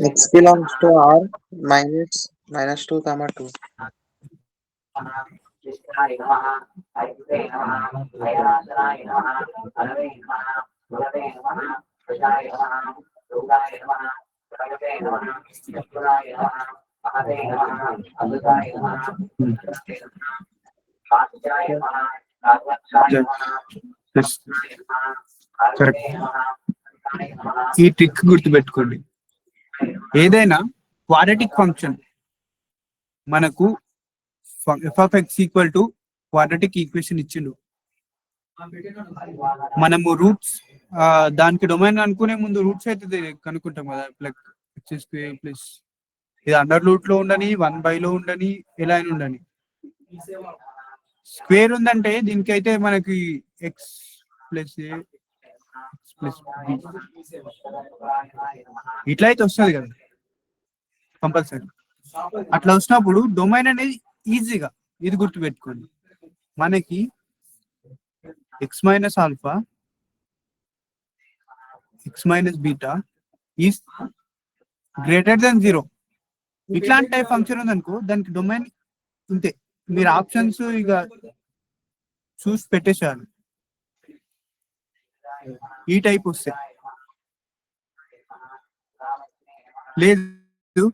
X belongs to R minus 2 comma 2. Correct. ఈ trick గుర్తుపెట్టుకోండి, ఏదైనా క్వాడ్రాటిక్ ఫంక్షన్ మనకు F of X equal to quadratic equation ఇచ్చిండు. మనము రూట్స్ దానికి డొమైన్ అనుకునే ముందు రూట్స్ అయితే కనుక్కుంటాం కదా, లైక్ ఎక్స్ స్క్వేర్ ప్లస్ ఇది అండర్ రూట్ లో ఉండని 1/లో ఉండని ఎలా అయినా ఉండని. స్క్వేర్ ఉందంటే దీనికైతే మనకి ఎక్స్ ప్లస్ ఏ ప్లస్ ఇట్లా అయితే వస్తుంది కదా కంపల్సరీ. అట్లా వచ్చినప్పుడు డొమైన్ అనేది ఈజీగా ఇది గుర్తుపెట్టుకోండి, మనకి X minus alpha X minus beta is greater than 0. ఇట్లాంటి టైప్ ఫంక్షన్ ఉందనుకో దానికి డొమైన్ ఇంతే, మీరు ఆప్షన్స్ ఇక చూసి పెట్టేసేయాలి. ఈ టైప్ వస్తే లేదు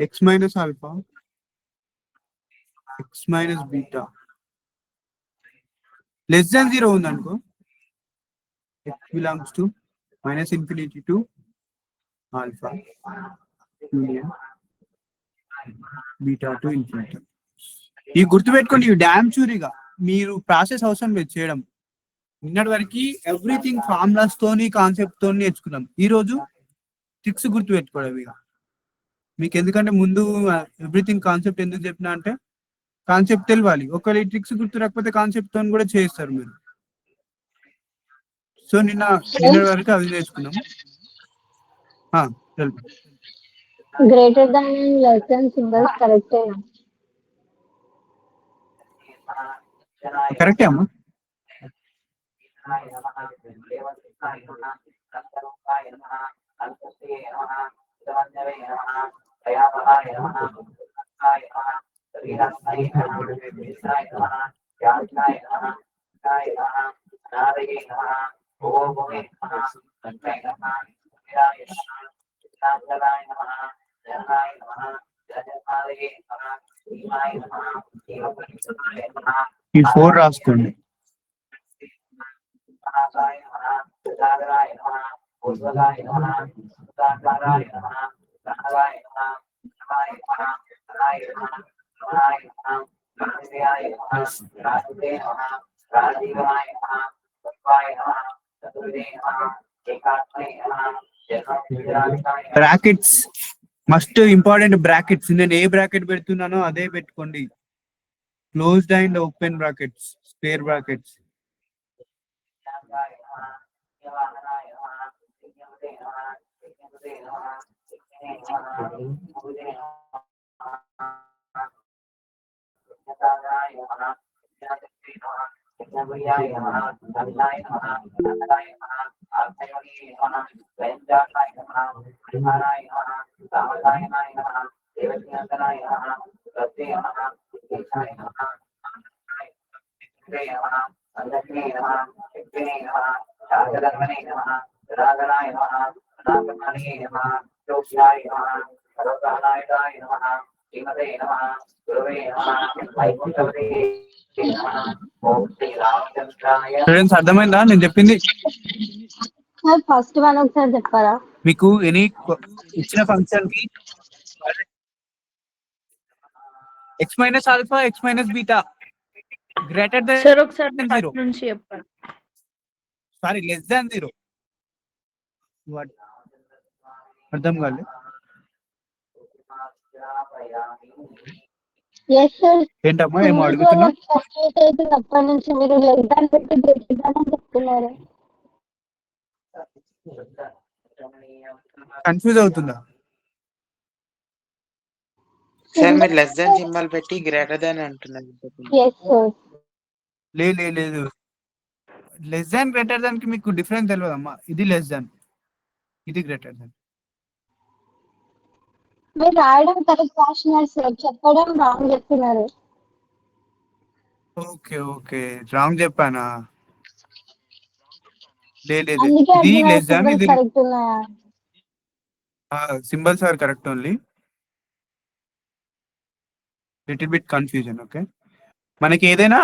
X minus alpha X minus beta less than 0 ఉందనుకో, X belongs to minus infinity to alpha union beta to infinity. ఈ గుర్తుపెట్టుకోండి, ఇవి డ్యామ్ చూరిగా మీరు ప్రాసెస్ అవసరం లేదు చేయడం. నిన్నటి వరకు ఎవ్రీథింగ్ ఫార్ములాస్ తోని కాన్సెప్ట్ తోని నేర్చుకున్నాం. ఈ రోజు ట్రిక్స్ గుర్తుపెట్టుకోవడం ఇక మీకు, ఎందుకంటే ముందు ఎవ్రీథింగ్ కాన్సెప్ట్ ఎందుకు చెప్పినా అంటే కాన్సెప్ట్ తెలియాలి. ఒకవేళ ఈ ట్రిక్స్ గుర్తు రాకపోతే కాన్సెప్ట్ తోని కూడా చేస్తారు మీరు. సో నిన్న వరకు అవి నేర్చుకున్నాం. Greater than and less than symbols కరెక్టేనా? కరెక్టే అమ్మా. ఈ 4 రాసుకోండి. Brackets must important. బ్రాకెట్స్ నేను ఏ బ్రాకెట్ పెడుతున్నానో అదే పెట్టుకోండి. Closed and open brackets, square brackets. అర్థమైందా నేను చెప్పింది? ఫస్ట్ వన్ ఒకసారి చెప్పారా? మీకు ఎనీ ఇచ్చిన ఫంక్షన్ కి X minus alpha X minus beta greater than 0 నుంచి చెప్పారు. Sorry less than 0. అర్థం కాలేదు. ఏంటమ్మా ఏమో అడుగుతున్నా? అప్పటి నుంచి మీరు లెస్ దాన్ పెట్టి గ్రేటర్ దాన్ అని చెప్తున్నారు. కన్ఫ్యూజ్ అవుతుందా? సార్ మీరు లెస్ దాన్ సింబల్ పెట్టి గ్రేటర్ దాన్ అంటున్నారు. Yes sir. లేదు లెస్ దాన్ గ్రేటర్ దాన్ కి మీకు డిఫరెన్స్ తెలియదమ్మా. ఇది లెస్ దాన్, ఇది గ్రేటర్ దాన్. మీరు రాయడం కరెక్ట్ రాసినారు సార్, చెప్పడం రాంగ్ చెప్తున్నారు. ఓకే రాంగ్ చెప్పానా? లేదు అందుకే ఇది అడిగిన లెస్ దాన్, సింబల్స్ ఇది కరెక్ట్ ఉన్నాయా? Symbols are correct only, little bit confusion. Okay, మనకి ఏదైనా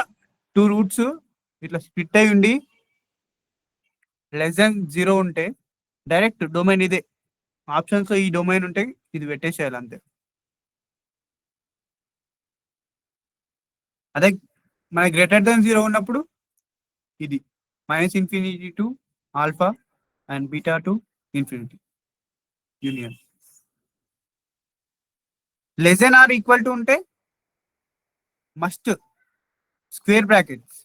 2 రూట్స్ ఇట్లా స్ప్లిట్ అయి ఉండి లెస్ దాన్ 0 ఉంటే డైరెక్ట్ డొమైన్ ఇదే. ఆప్షన్స్ ఈ డొమైన్ ఉంటే ఇది పెట్టేసేయాలి అంతే. అదే మన గ్రేటర్ దాన్ 0 ఉన్నప్పుడు ఇది -∞ to alpha and beta to infinity union. Less than or equal to ఉంటే must square brackets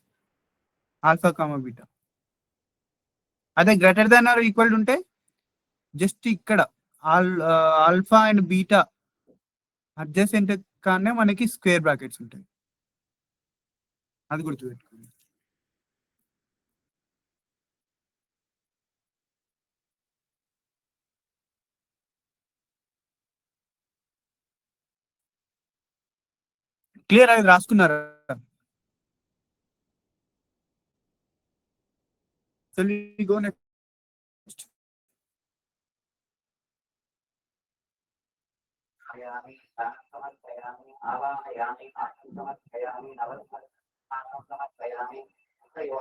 alpha comma beta. అదే గ్రేటర్ దాన్ ఆర్ ఈక్వల్ ఉంటే జస్ట్ ఇక్కడ ఆల్ఫా అండ్ బీటా అడ్జసెంట్ కానీ మనకి స్క్వేర్ బ్రాకెట్స్ ఉంటాయి. అది గుర్తుపెట్టుకోండి. క్లియర్? అది రాసుకున్నారా? So we go next.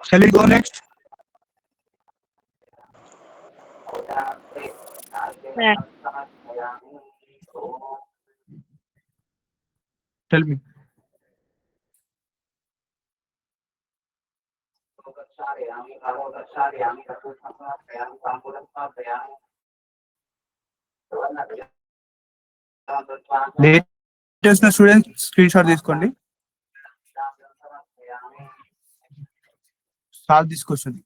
Shall we go next? Tell me. Latest students screenshot తీసుకోండి. Solve this question.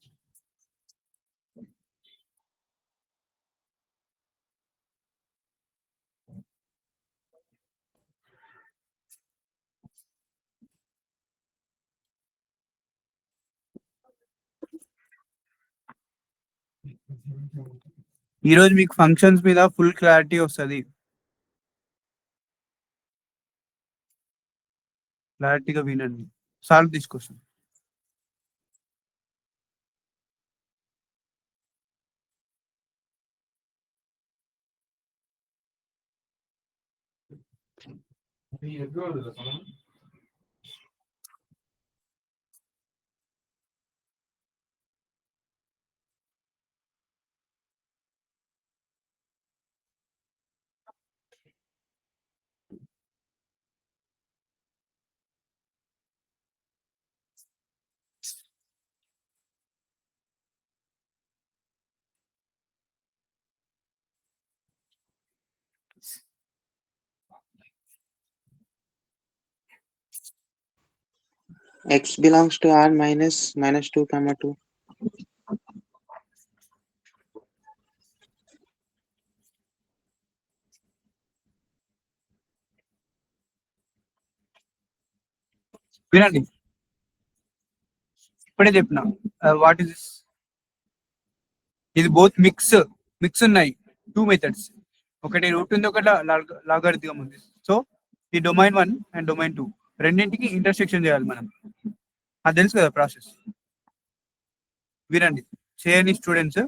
ఈరోజు మీకు ఫంక్షన్స్ మీద ఫుల్ క్లారిటీ వస్తుంది. క్లారిటీగా వినండి. Solve this question. X belongs to R minus -2, 2. వినండి, ఇప్పుడే చెప్పిన వాట్ ఇస్ దిస్. ఇది బోత్ మిక్స్ ఉన్నాయి. 2 మెథడ్స్, ఒకటి రూట్ ఉంది, ఒకటి లాగరిథం ఉంది. సో ఈ డొమైన్ 1 అండ్ డొమైన్ 2 రెండింటికి ఇంటర్సెక్షన్ చేయాలి మనం. అది తెలుసు కదా ప్రాసెస్. వినండి, చేయని students.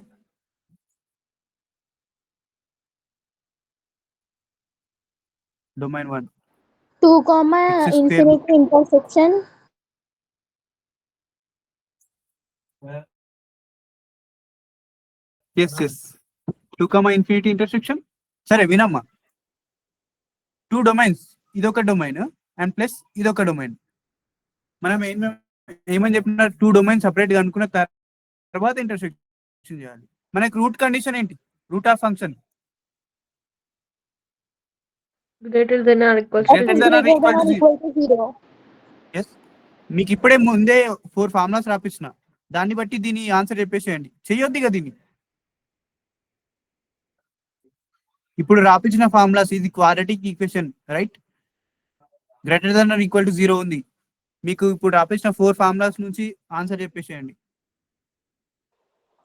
Domain 1 2, infinity intersection. Yes 2, infinity intersection. సరే వినమ్మా, 2 డొమైన్స్, ఇదొక డొమైన్ అండ్ ప్లస్ ఇదొక డొమైన్. మనం ఏమని చెప్పిన 2 డొమైన్ సపరేట్ గా అనుకున్న తర్వాత ఇంటర్సెక్షన్ చేయాలి. మనకి రూట్ కండిషన్ ఏంటి? Root of function greater than or equal to 0. Yes. మీకు ఇప్పుడే ముందే 4 ఫార్ములాస్ రాపించిన, దాన్ని బట్టి దీని ఆన్సర్ చెప్పేసేయండి. చెయ్యొద్దు ఇక దీన్ని. ఇప్పుడు రాపించిన ఫార్ములాస్, ఇది quadratic equation right. Greater than or equal to 0 ఉంది. మీకు ఇప్పుడు రాపించిన 4 ఫార్ములాస్ నుంచి ఆన్సర్ చెప్పేసేయండి.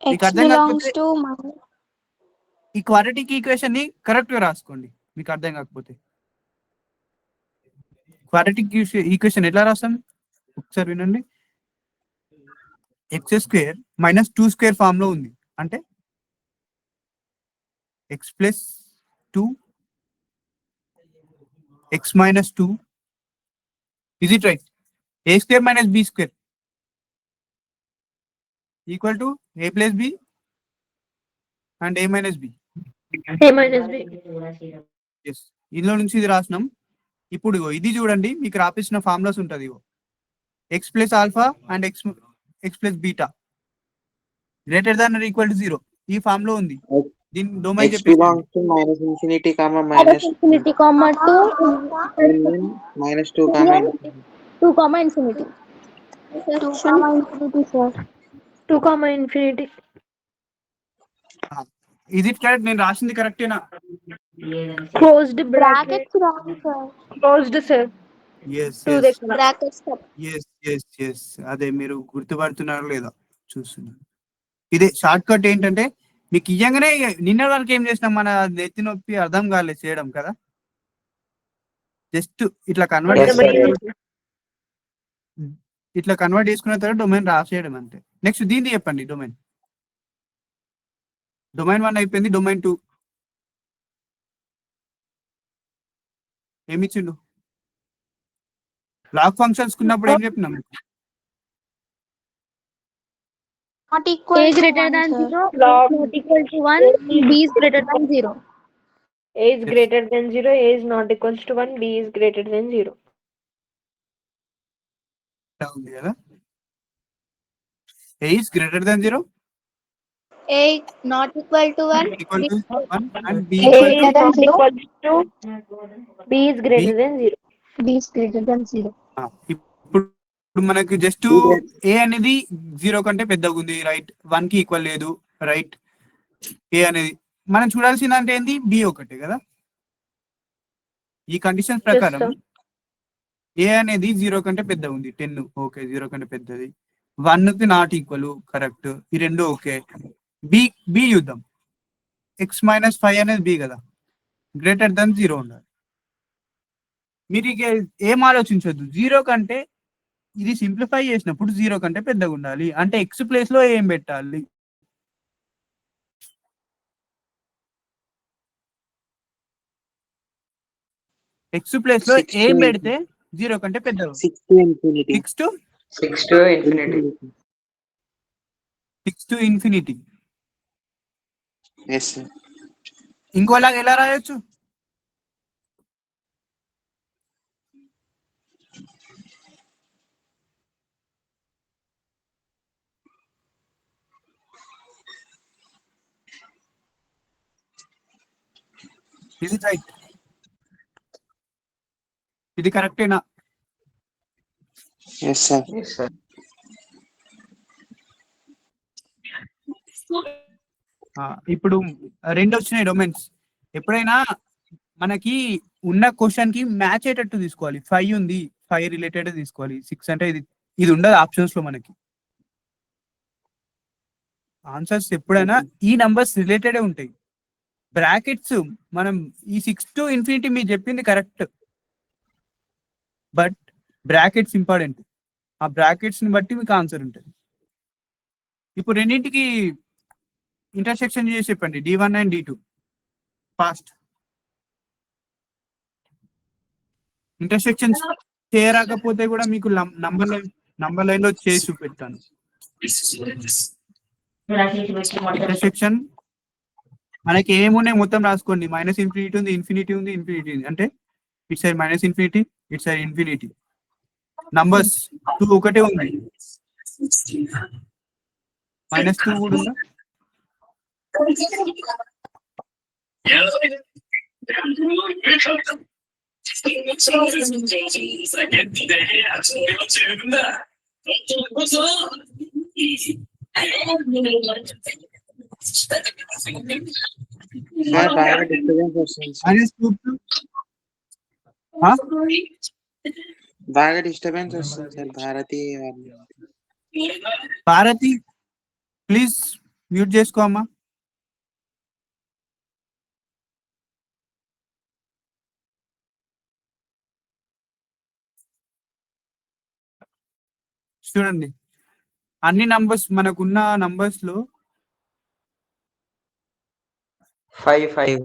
మీకు X అర్థం belongs కాకపోతే to ఈ క్వాడ్రాటిక్ ఈక్వేషన్ ని కరెక్ట్ గా రాసుకోండి. మీకు అర్థం కాకపోతే క్వాడ్రాటిక్ ఈక్వేషన్ ఎట్లా రాస్తాం ఒకసారి వినండి. x² - 2 స్క్వేర్ ఫామ్ లో ఉంది. అంటే x + 2 x - 2 is it right? a² - b² equal to a + b and a - b. A minus B. Yes, ఇందులో నుంచి ఇది రాసినాం. ఇప్పుడు ఇగో ఇది చూడండి, మీకు రాపించిన ఫార్ములాస్ ఉంటుంది. ఇగో x + alpha and x + beta greater than or equal to 0 ఈ ఫామ్ లో ఉంది. దీని డొమైన్ X చెప్పేసి belongs to -∞, -∞, -1, 2, -2, infinity. 2, infinity. 2, infinity, sir. 2, infinity. ఇది కరెక్ట్, నేను రాసింది కరెక్టేనా? Closed bracket. Brackets wrong, sir. Closed, sir. Yes 2 yes దగ్గర. Brackets, sir. Yes yes yes అదే మీరు గుర్తుపడుతున్నారో లేదా చూస్తున్నారు. ఇదే షార్ట్ కట్ ఏంటంటే మీకు ఇయ్యంగానే నిన్న వరకు ఏం చేసినాం, మన నెత్తి నొప్పి అర్థం కాలేదు చేయడం కదా, జస్ట్ ఇట్లా కన్వర్ట్ Yes, sir. ఇట్లా కన్వర్ట్ చేసుకున్న తర్వాత డొమైన్ రాసేయడం అంతే. నెక్స్ట్ దీన్ని చెప్పండి. డొమైన్ 1 అయిపోయింది. డొమైన్ 2 ఏమిచ్చిండు? లాగ్ ఫంక్షన్స్ కున్నప్పుడు ఏం చెప్పినాం? Not equal A to greater 1, than sir. 0. Not equal to 1. B is greater than 0. A is greater than 0. A is not equals to 1. B is greater than 0. ఉంది కదా, a is greater than 0, A not equal to 1. equal to 1 and b A equal is greater than not 0. equals to. B is greater than 0. B is greater than 0. ఇప్పుడు మనకి just a అనేది 0 కంటే పెద్దగా ఉంది, right. 1 కి equal లేదు, right. ఏ అనేది మనం చూడాల్సింది అంటే ఏంది, బి ఒకటే కదా. ఈ కండిషన్ ప్రకారం sir. ఏ అనేది 0 కంటే పెద్దగా ఉంది, 10 ఓకే, 0 కంటే పెద్దది. 1 కి నాట్ ఈక్వల్, కరెక్ట్. ఈ రెండు ఓకే. బి బి చూద్దాం. x - 5 అనేది బి కదా, గ్రేటర్ దెన్ 0 ఉండాలి. మీరు ఇక ఏం ఆలోచించొద్దు, 0 కంటే ఇది సింప్లిఫై చేసినప్పుడు 0 కంటే పెద్దగా ఉండాలి. అంటే x ప్లేస్ లో ఏం పెట్టాలి? x ప్లేస్ లో 6 ఏం to పెడితే 0 కంటే పెద్దగా? 6 to infinity. 6 to 6 to infinity. 6 to infinity. Yes, sir. ఇంకోలాగా ఎలా రాయొచ్చు? ఇది రైట్, ఇది కరెక్టేనా? Yes, sir. Yes, sir. ఇప్పుడు రెండు వచ్చినాయి డొమైన్స్. ఎప్పుడైనా మనకి ఉన్న క్వశ్చన్ కి మ్యాచ్ అయ్యేటట్టు తీసుకోవాలి. 5 ఉంది, 5 రిలేటెడ్ తీసుకోవాలి. 6 అంటే ఇది ఉండదు ఆప్షన్స్ లో. మనకి ఆన్సర్స్ ఎప్పుడైనా ఈ నంబర్స్ రిలేటెడే ఉంటాయి. బ్రాకెట్స్ మనం ఈ 6 to infinity మీరు చెప్పింది కరెక్ట్, బట్ బ్రాకెట్స్ ఇంపార్టెంట్. ఆ బ్రాకెట్స్ ని బట్టి మీకు ఆన్సర్ ఉంటుంది. ఇప్పుడు రెండింటికి ఇంటర్సెక్షన్ చేసి చెప్పండి, D1 and D2 fast. Intersection చేయరాకపోతే కూడా మీకు నంబర్ లైన్ లో చేసి చూపెట్టాను. ఇంటర్సెక్షన్ మనకి ఏమున్నాయి మొత్తం రాసుకోండి. -∞ ఉంది, ఇన్ఫినిటీ ఉంది, ఇన్ఫినిటీ ఉంది. అంటే it's side -∞, it's side infinity. Numbers 2 ఒకటే ఉంది, -2 కూడా ఉందా? Sir, బాగా disturbance వస్తుంది. -2 huh? బాగా డిస్టర్బెన్స్ వస్తుంది సార్ భారతి వాళ్ళు. భారతి ప్లీజ్ మ్యూట్ చేసుకో అమ్మా. చూడండి అన్ని నంబర్స్ మనకున్న నంబర్స్ లో 5 5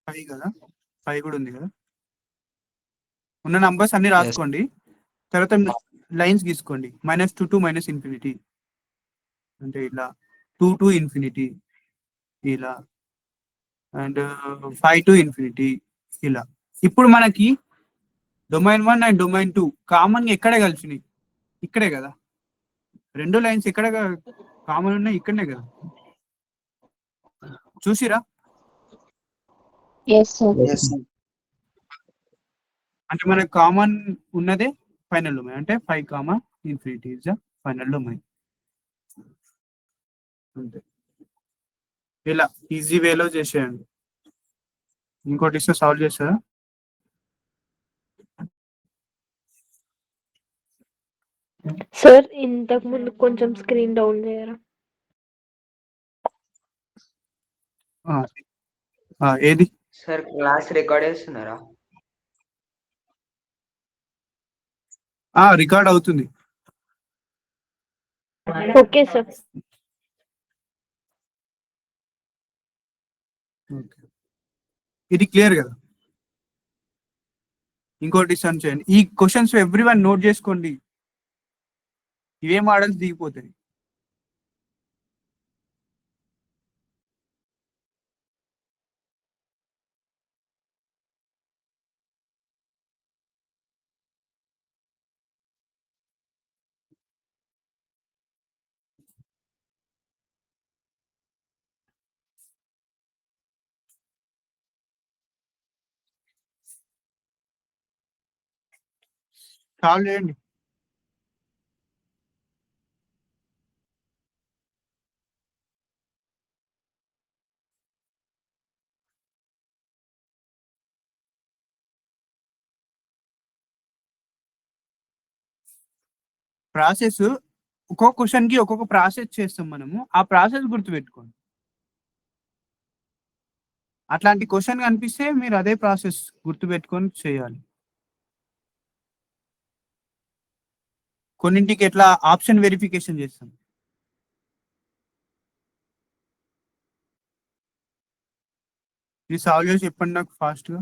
5 కదా, 5 కూడా ఉంది కదా. ఉన్న నంబర్స్ అన్ని రాసుకోండి. తర్వాత లైన్స్ గీసుకోండి. -2 to -infinity అంటే ఇలా, 2 to infinity ఇలా, అండ్ 5 to infinity ఇలా. ఇప్పుడు మనకి డొమైన్ 1 అండ్ డొమైన్ 2 కామన్ ఎక్కడే కలిసినాయి? ఇక్కడే కదా. రెండు లైన్స్ ఎక్కడ కామన్ ఉన్నాయి? ఇక్కడనే కదా. చూసిరా? Yes, sir. Yes, sir. అంటే మనకు కామన్ ఉన్నదే ఫైనల్ డొమైన్. అంటే 5, infinity is the final domain. అంతే. ఇలా ఈజీ వేలో చేసేయండి. ఇంకోటి ఇస్తే సాల్వ్ చేస్తారా? సార్ ఇంతకు ముందు కొంచెం స్క్రీన్ డౌన్ చేయరా? ఏది? సార్ క్లాస్ రికార్డ్ చేస్తున్నారా? రికార్డ్ అవుతుంది. Okay sir. ఇది క్లియర్ కదా? ఇంకోటి సన్ చేయండి. ఈ క్వశ్చన్స్ ఎవ్రీ వన్ నోట్ చేసుకోండి. ఇవే మోడల్స్ దిగిపోతాయి. సాల్వ్ చేయండి. ప్రాసెస్ ఒక్కొక్క క్వశ్చన్ కి ఒక్కొక్క ప్రాసెస్ చేస్తాం మనము. ఆ ప్రాసెస్ గుర్తుపెట్టుకోండి. అట్లాంటి క్వశ్చన్ కనిపిస్తే మీరు అదే ప్రాసెస్ గుర్తుపెట్టుకొని చేయాలి. కొన్నింటికి ఎట్లా ఆప్షన్ వెరిఫికేషన్ చేస్తాం. ఇది సాల్వ్ చేసి చెప్పండి నాకు ఫాస్ట్గా.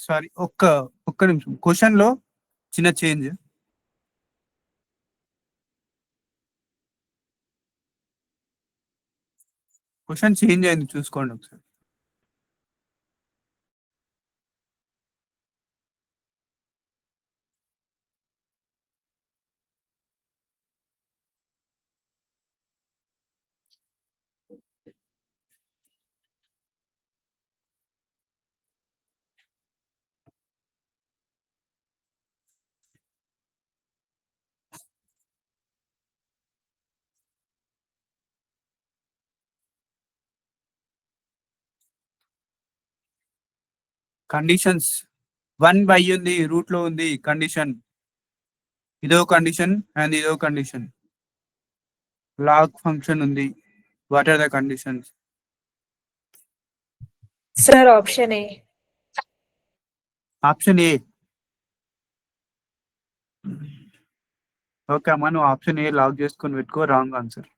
సారీ, ఒక్క నిమిషం. క్వశ్చన్ లో చిన్న చేంజ్. క్వశ్చన్ చేంజ్ అయింది, చూసుకోండి ఒకసారి. కండిషన్స్ 1 ఉంది, రూట్ లో ఉంది కండిషన్. ఇదో కండిషన్ అండ్ ఇదో కండిషన్. లాగ్ ఫంక్షన్ ఉంది. What are the conditions? Sir option A. Option A. Okay అమ్మా, నువ్వు ఆప్షన్ ఏ లాగ్ చేసుకొని పెట్టుకో. Wrong answer.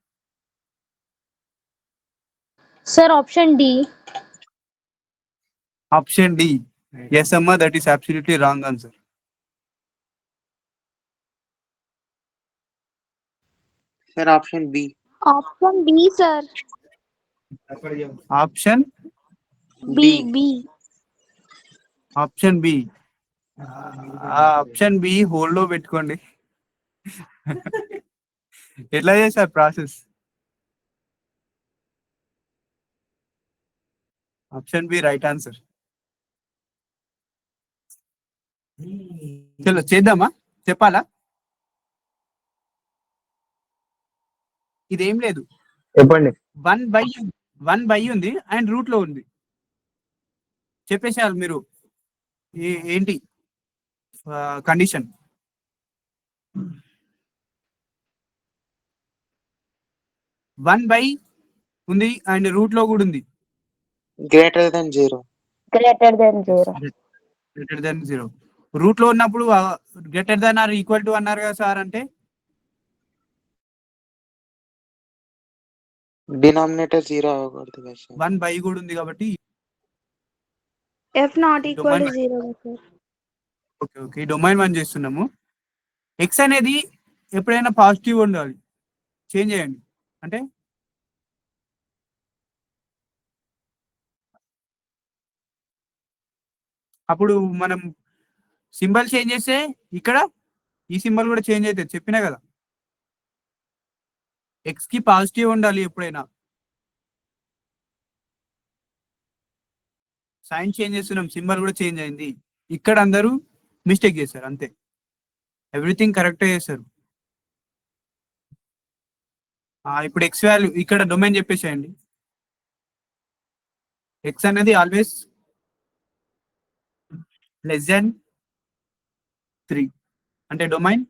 Sir, option D. Option D. Yes అమ్మా, that is absolutely wrong answer. Sir, option B. Option B, sir. Option B, B. Option B. Option B hold లో పెట్టుకోండి. ఎట్లా చేశారు process? Option B right answer. చలో చేద్దామా? చెప్పాలా? ఇదేం లేదు, చెప్పండి. 1/1 ఉంది అండ్ రూట్ లో ఉంది. చెప్పేసారు మీరు ఏంటి కండిషన్. 1/, ఉంది అండ్ రూట్ లో కూడా ఉంది. Greater than 0. Greater than 0. Greater than 0. Root లో ఉన్నప్పుడు greater than or equal to అన్నారు కదా సార్, అంటే డినామినేటర్ 0 అవ్వకూడదు కదా సార్. 1/, కూడా ఉంది కాబట్టి F not equal to 0 sir. Okay okay, domain 1 చేస్తున్నాము. ఎక్స్ అనేది ఎప్పుడైనా పాజిటివ్ ఉండాలి. చేంజ్ చేయండి అంటే అప్పుడు మనం సింబల్ చేంజ్ చేస్తే ఇక్కడ ఈ సింబల్ కూడా చేంజ్ అవుతుంది. చెప్పినా కదా, ఎక్స్ కి పాజిటివ్ ఉండాలి ఎప్పుడైనా. సైన్ చేంజ్ చేస్తున్నాం, సింబల్ కూడా చేంజ్ అయింది. ఇక్కడ అందరూ మిస్టేక్ చేశారు, అంతే. ఎవ్రీథింగ్ కరెక్ట్ చేశారు. ఇప్పుడు ఎక్స్ వాల్యూ ఇక్కడ డొమైన్ చెప్పేసేయండి. ఎక్స్ అనేది ఆల్వేస్ లెస్ దాన్ 3 అంటే డొమైన్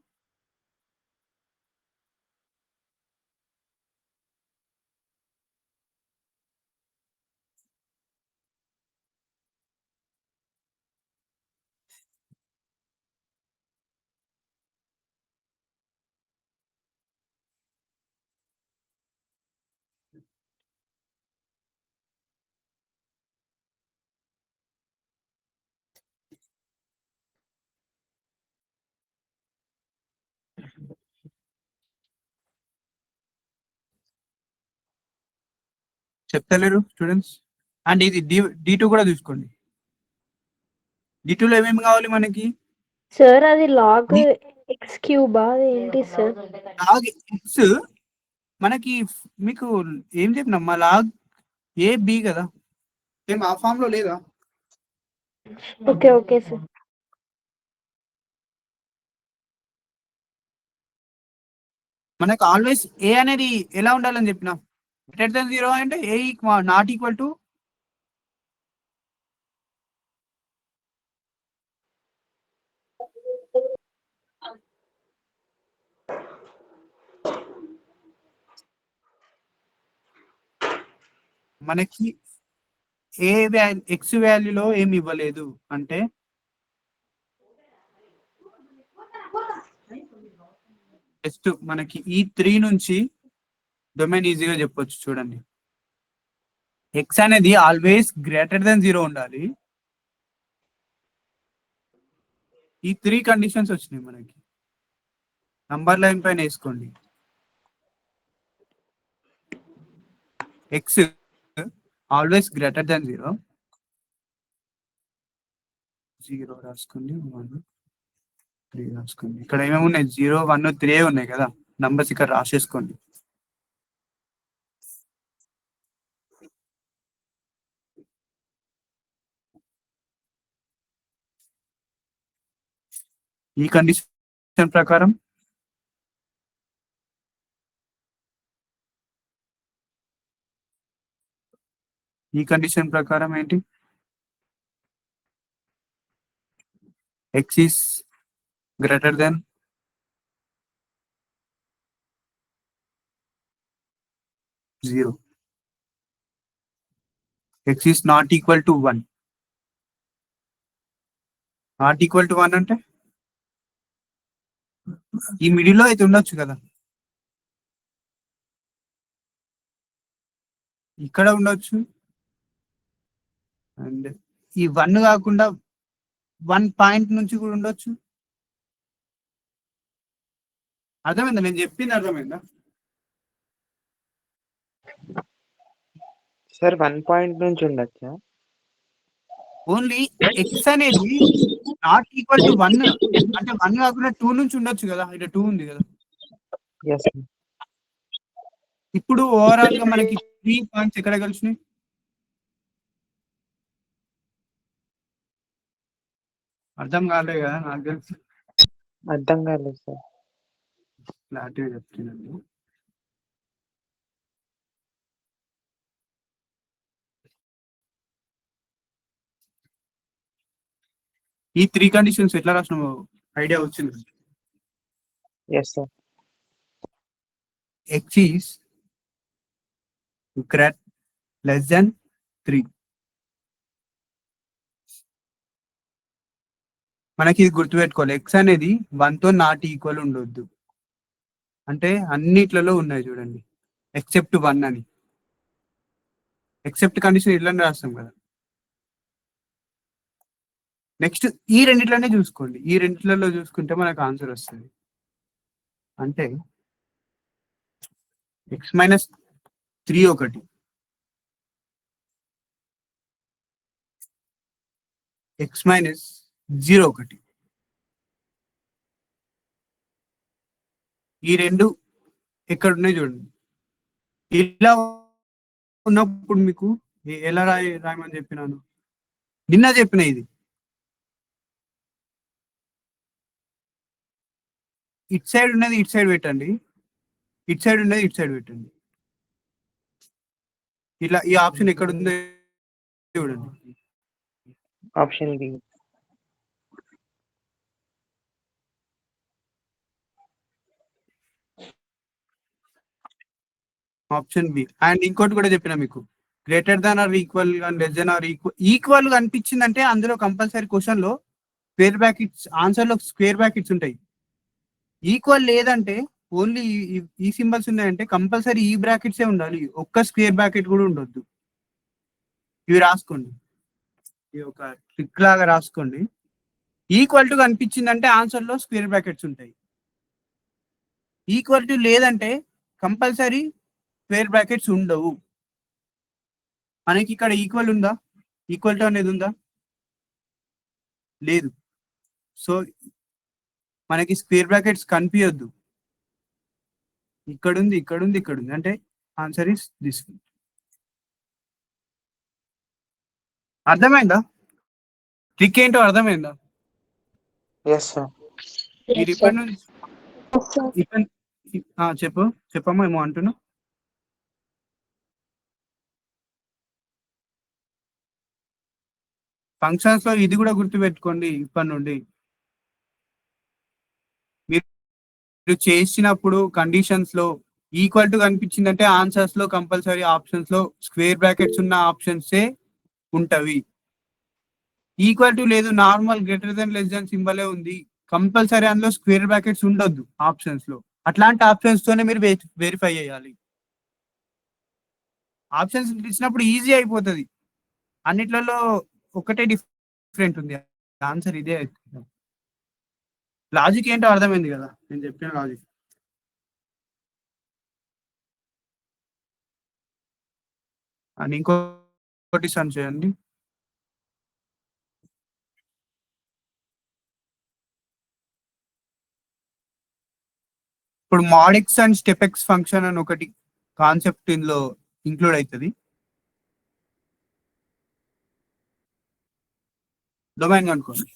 చెప్తలేరు స్టూడెంట్స్. అండ్ ఇది D2 కూడా చూసుకోండి. D2 లో ఏమేమి కావాలి మనకి? సార్ అది లాగ్ x క్యూబ్ అది ఏంటి సార్? లాగ్ ఎక్స్ మనకి మీకు ఏం చెప్పినా మా లాగ్ AB కదా, ఏం ఆ ఫామ్ లో లేదా? Okay okay sir. మనకు ఆల్వేస్ ఏ అనేది ఎలా ఉండాలని చెప్పిన, గ్రేటర్ దెన్ 0 అంటే ఏ నాట్ ఈక్వల్ టు మనకి ఏ ఎక్స్ వాల్యూలో ఏమి ఇవ్వలేదు అంటే జస్ట్ మనకి ఈ 3 నుంచి డొమైన్ ఈజీగా చెప్పొచ్చు. చూడండి, ఎక్స్ అనేది ఆల్వేస్ గ్రేటర్ దెన్ 0 ఉండాలి. ఈ 3 కండిషన్స్ వచ్చినాయి మనకి. నంబర్ లైన్ పైన వేసుకోండి. ఎక్స్ ఆల్వేస్ గ్రేటర్ దెన్ 0 రాసుకోండి, 1 3 రాసుకోండి. ఇక్కడ ఏమేమి ఉన్నాయి? 0 1 3 ఉన్నాయి కదా, నంబర్స్ ఇక్కడ రాసేసుకోండి. ఈ కండిషన్ ప్రకారం ఏంటి? X is greater than 0. X is not equal to 1. Not equal to 1 అంటే ఈ మిడిల్లో అయితే ఉండొచ్చు కదా, ఇక్కడ ఉండొచ్చు. అండ్ ఈ 1 కాకుండా 1 పాయింట్ నుంచి కూడా ఉండొచ్చు. అర్థమైందా నేను చెప్పింది? అర్థమైందా? సార్ 1 పాయింట్ నుంచి ఉండొచ్చా? ఓన్లీ ఎక్స్ అనేది నాట్ ఈక్వల్ టు 1, అంటే 1 కాకుండా 2 నుంచి ఉండొచ్చు కదా, ఇక్కడ 2 ఉంది కదా. Yes, sir. ఇప్పుడు ఓవరాల్ గా మనకి 3 పాయింట్స్ ఎక్కడ కలిసినాయి? అర్థం కాలే కదా, నాకు తెలుసు అర్థం కాలేదు సార్. క్లారిటీగా చెప్తున్నాను. ఈ 3 కండిషన్స్ ఎట్లా రాసినామో ఐడియా వచ్చింది. Yes, sir. X is less than 3. మనకి ఇది గుర్తుపెట్టుకోవాలి, ఎక్స్ అనేది 1 తో నాట్ ఈక్వల్ ఉండొద్దు. అంటే అన్నిట్లలో ఉన్నాయి చూడండి, ఎక్సెప్ట్ 1 అని. ఎక్సెప్ట్ కండిషన్ ఇట్లనే రాస్తాం కదా. నెక్స్ట్ ఈ రెండిట్లోనే చూసుకోండి, ఈ రెండిట్లలో చూసుకుంటే మనకు ఆన్సర్ వస్తుంది. అంటే ఎక్స్ మైనస్ 3 ఒకటి, ఎక్స్ మైనస్ 0 ఒకటి. ఈ రెండు ఎక్కడ ఉన్నాయి చూడండి. ఇలా ఉన్నప్పుడు మీకు ఎలా రాయమని చెప్పినాను, నిన్న చెప్పిన ఇది. ఇట్ సైడ్ ఉన్నది ఇట్ సైడ్ పెట్టండి, ఇట్ సైడ్ ఉన్నది ఇట్ సైడ్ పెట్టండి. ఇలా ఈ ఆప్షన్ ఎక్కడ ఉందో చూడండి. Option B. Option B. And ఇంకోటి కూడా చెప్పిన మీకు, గ్రేటర్ దాన్ ఆర్ ఈక్వల్ గా లెస్ దాన్ ఆర్ ఈక్వల్ గా అనిపించిందంటే అందులో కంపల్సరీ క్వశ్చన్ లో స్క్వేర్ బ్రాకెట్స్, ఆన్సర్ లో స్క్వేర్ బ్రాకెట్స్ ఉంటాయి. ఈక్వల్ లేదంటే ఓన్లీ ఈ సింబల్స్ ఉన్నాయంటే కంపల్సరీ ఈ బ్రాకెట్సే ఉండాలి, ఒక్క స్క్వేర్ బ్రాకెట్ కూడా ఉండొద్దు. ఇవి రాసుకోండి, ఇది ఒక ట్రిక్ లాగా రాసుకోండి. ఈక్వల్ టు కనిపించిందంటే ఆన్సర్ లో స్క్వేర్ బ్రాకెట్స్ ఉంటాయి. ఈక్వల్ టు లేదంటే కంపల్సరీ స్క్వేర్ బ్రాకెట్స్ ఉండవు. మనకి ఇక్కడ ఈక్వల్ ఉందా, ఈక్వల్ టు అనేది ఉందా? లేదు. సో మనకి స్క్వేర్ బ్రాకెట్స్ కనిపించద్దు. ఇక్కడ ఉంది, ఇక్కడ ఉంది, ఇక్కడ ఉంది, అంటే ఆన్సర్ ఇస్ దిస్. అర్థమైందా? ట్రిక్ ఏంటో అర్థమైందా? Yes, sir. మీరు ఇప్పటి నుంచి చెప్పమ్మా, ఏమో అంటున్నా. ఫంక్షన్స్ లో ఇది కూడా గుర్తుపెట్టుకోండి. ఇప్పటి నుండి మీరు చేసినప్పుడు కండిషన్స్ లో ఈక్వల్ టు కనిపించిందంటే ఆన్సర్స్ లో కంపల్సరీ ఆప్షన్స్ లో స్క్వేర్ బ్రాకెట్స్ ఉన్న ఆప్షన్సే ఉంటవి. ఈక్వల్ టు లేదు, normal greater than less than సింబలే ఉంది, కంపల్సరీ అందులో స్క్వేర్ బ్రాకెట్స్ ఉండొద్దు ఆప్షన్స్ లో. అట్లాంటి ఆప్షన్స్ తోనే మీరు వెరిఫై చేయాలి. ఆప్షన్స్ ఇచ్చినప్పుడు ఈజీ అయిపోతుంది, అన్నిట్లలో ఒకటే డిఫరెంట్ ఉంది, ఆన్సర్ ఇదే అవుతుంది. లాజిక్ ఏంటో అర్థమైంది కదా నేను చెప్పిన లాజిక్. అని ఇంకోటి సన్ చేయండి. ఇప్పుడు mod x and step x function అని ఒకటి కాన్సెప్ట్ ఇందులో ఇంక్లూడ్ అవుతుంది. డొమైన్ అనుకోండి.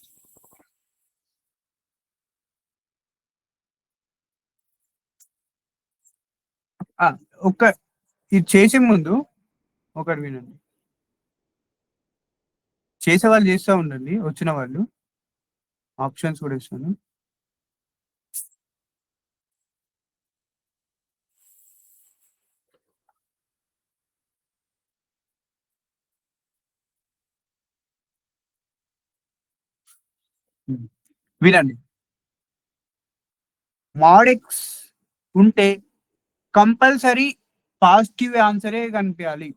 ఇది చేసే ముందు ఒకటి వినండి, చేసే వాళ్ళు చేస్తూ ఉండండి, వచ్చిన వాళ్ళు ఆప్షన్స్ కూడా ఇస్తాను. వినండి, మాడ్ ఎక్స్ ఉంటే కంపల్సరీ పాజిటివ్ ఆన్సరే కనిపించాలి.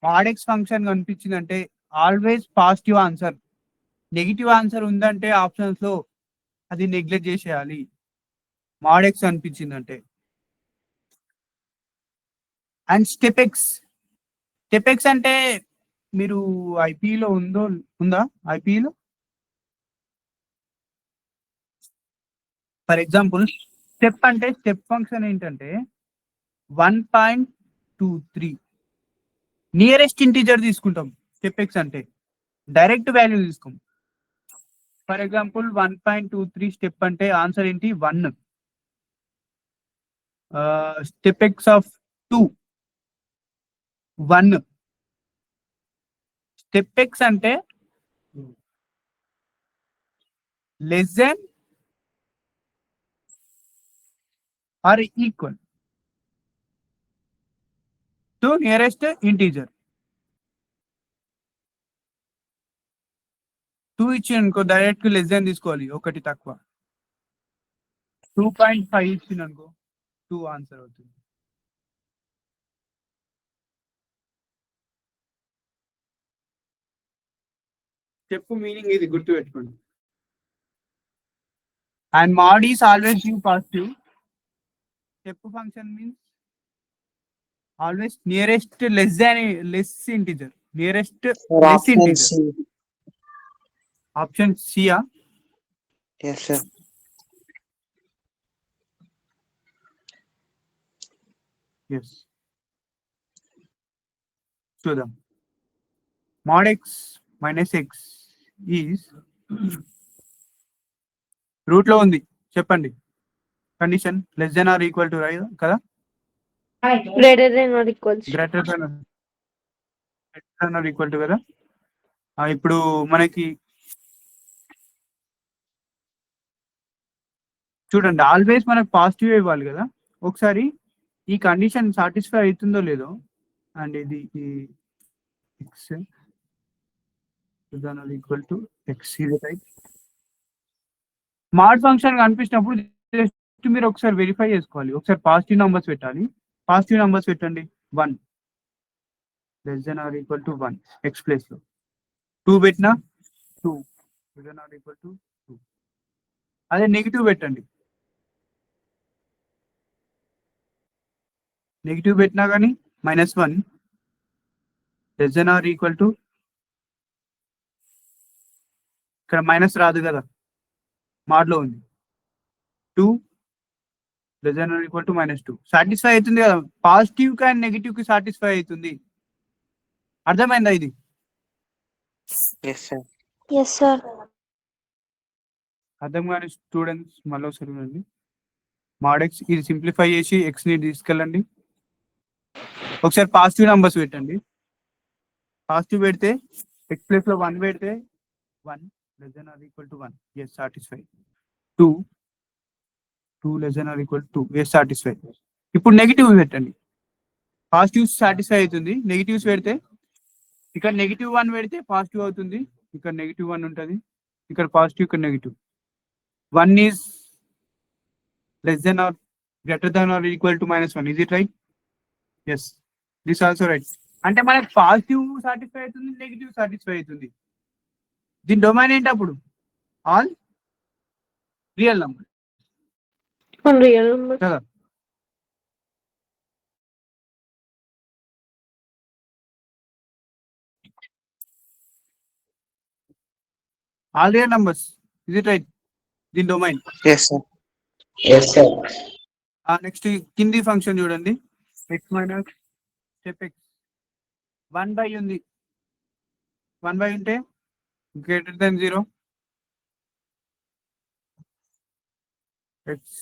మాడ్ ఎక్స్ ఫంక్షన్ కనిపించిందంటే always positive answer. Negative answer ఉందంటే ఆప్షన్స్ లో అది నెగ్లెక్ట్ చేసేయాలి. మాడ్ ఎక్స్ అనిపించిందంటే. అండ్ స్టెప్ ఎక్స్ అంటే మీరు ఐపీలో ఉందా ఐపీలో? ఫర్ ఎగ్జాంపుల్ స్టెప్ అంటే స్టెప్ ఫంక్షన్ ఏంటంటే 1.23 నియరెస్ట్ ఇంటీజర్ తీసుకుంటాం. స్టెప్ ఎక్స్ అంటే డైరెక్ట్ వాల్యూ తీసుకోం. ఫర్ ఎగ్జాంపుల్ 1.23 స్టెప్ అంటే ఆన్సర్ ఏంటి 1. Step X of 2 1. Step X అంటే less than or equal to nearest integer. 2 ఇచ్చి అనుకో డైరెక్ట్ లెస్ దెన్ తీసుకోవాలి, ఒకటి తక్కువ. 2.5 ఇచ్చింది అనుకో 2 ఆన్సర్ అవుతుంది. స్టెప్ మీనింగ్ ఇది గుర్తుపెట్టుకోండి. And mod is always give positive. Step function means always nearest less than less integer. Nearest Sir, less option integer. C. Option C. Yes, sir. Yes. So the mod x minus x is root లో ఉంది, చెప్పండి. Condition less than or equal to కదా, greater than or equals greater than or equal to కదా. ఇప్పుడు మనకి చూడండి always మనకు positive ఇవ్వాలి కదా. ఒకసారి ఈ కండిషన్ సాటిస్ఫై అవుతుందో లేదో, అండ్ ఇది x equal to x right. Mod function కనిపించినప్పుడు జస్ట్ మీరు ఒకసారి వెరిఫై చేసుకోవాలి. ఒకసారి పాజిటివ్ నంబర్స్ పెట్టాలి. పాజిటివ్ నంబర్స్ పెట్టండి. 1 less than or equal to 1 x place లో 2 పెట్టినా 2 less than or equal to 2. అదే నెగిటివ్ పెట్టండి. నెగిటివ్ పెట్టినా కానీ -1 less than or equal to, ఇక్కడ మైనస్ రాదు కదా, మాడ్లో ఉంది. 2 less than or equal to -2 satisfy అవుతుంది కదా. పాజిటివ్ కి అండ్ నెగిటివ్ కి సాటిస్ఫై అవుతుంది. అర్థమైందా ఇది? Yes, sir. Yes, sir. అర్థం కాని స్టూడెంట్స్ మళ్ళీ ఒకసారి వినండి. మాడ్ ఎక్స్ ఇది సింప్లిఫై చేసి ఎక్స్ ని తీసుకెళ్ళండి. ఒకసారి పాజిటివ్ నంబర్స్ పెట్టండి. పాజిటివ్ పెడితే ఎక్స్ ప్లేస్ లో 1 పెడితే 1 less than or equal to 1 yes satisfy. 2 less than or equal to 2 yes satisfy. ఇప్పుడు నెగిటివ్ పెట్టండి. పాజిటివ్ సాటిస్ఫై అవుతుంది. నెగిటివ్స్ పెడితే ఇక్కడ -1 పెడితే పాజిటివ్ అవుతుంది. ఇక్కడ -1 ఉంటుంది. ఇక్కడ పాజిటివ్, ఇక్కడ negative. 1 is less than or greater than or equal to -1. Is it right? Yes, this also right. అంటే మనకి పాజిటివ్ సాటిస్ఫై అవుతుంది, నెగిటివ్ సాటిస్ఫై అవుతుంది. దీని డొమైన్ ఏంటి అప్పుడు? All real number real number కదా. All real numbers. Is it right? దీని domain. Yes, sir. Yes, sir. Next కింది ఫంక్షన్ చూడండి. ఎక్స్ మైనస్ స్టెప్ ఎక్స్ 1 ఉంది. 1 ఉంటే greater than 0 x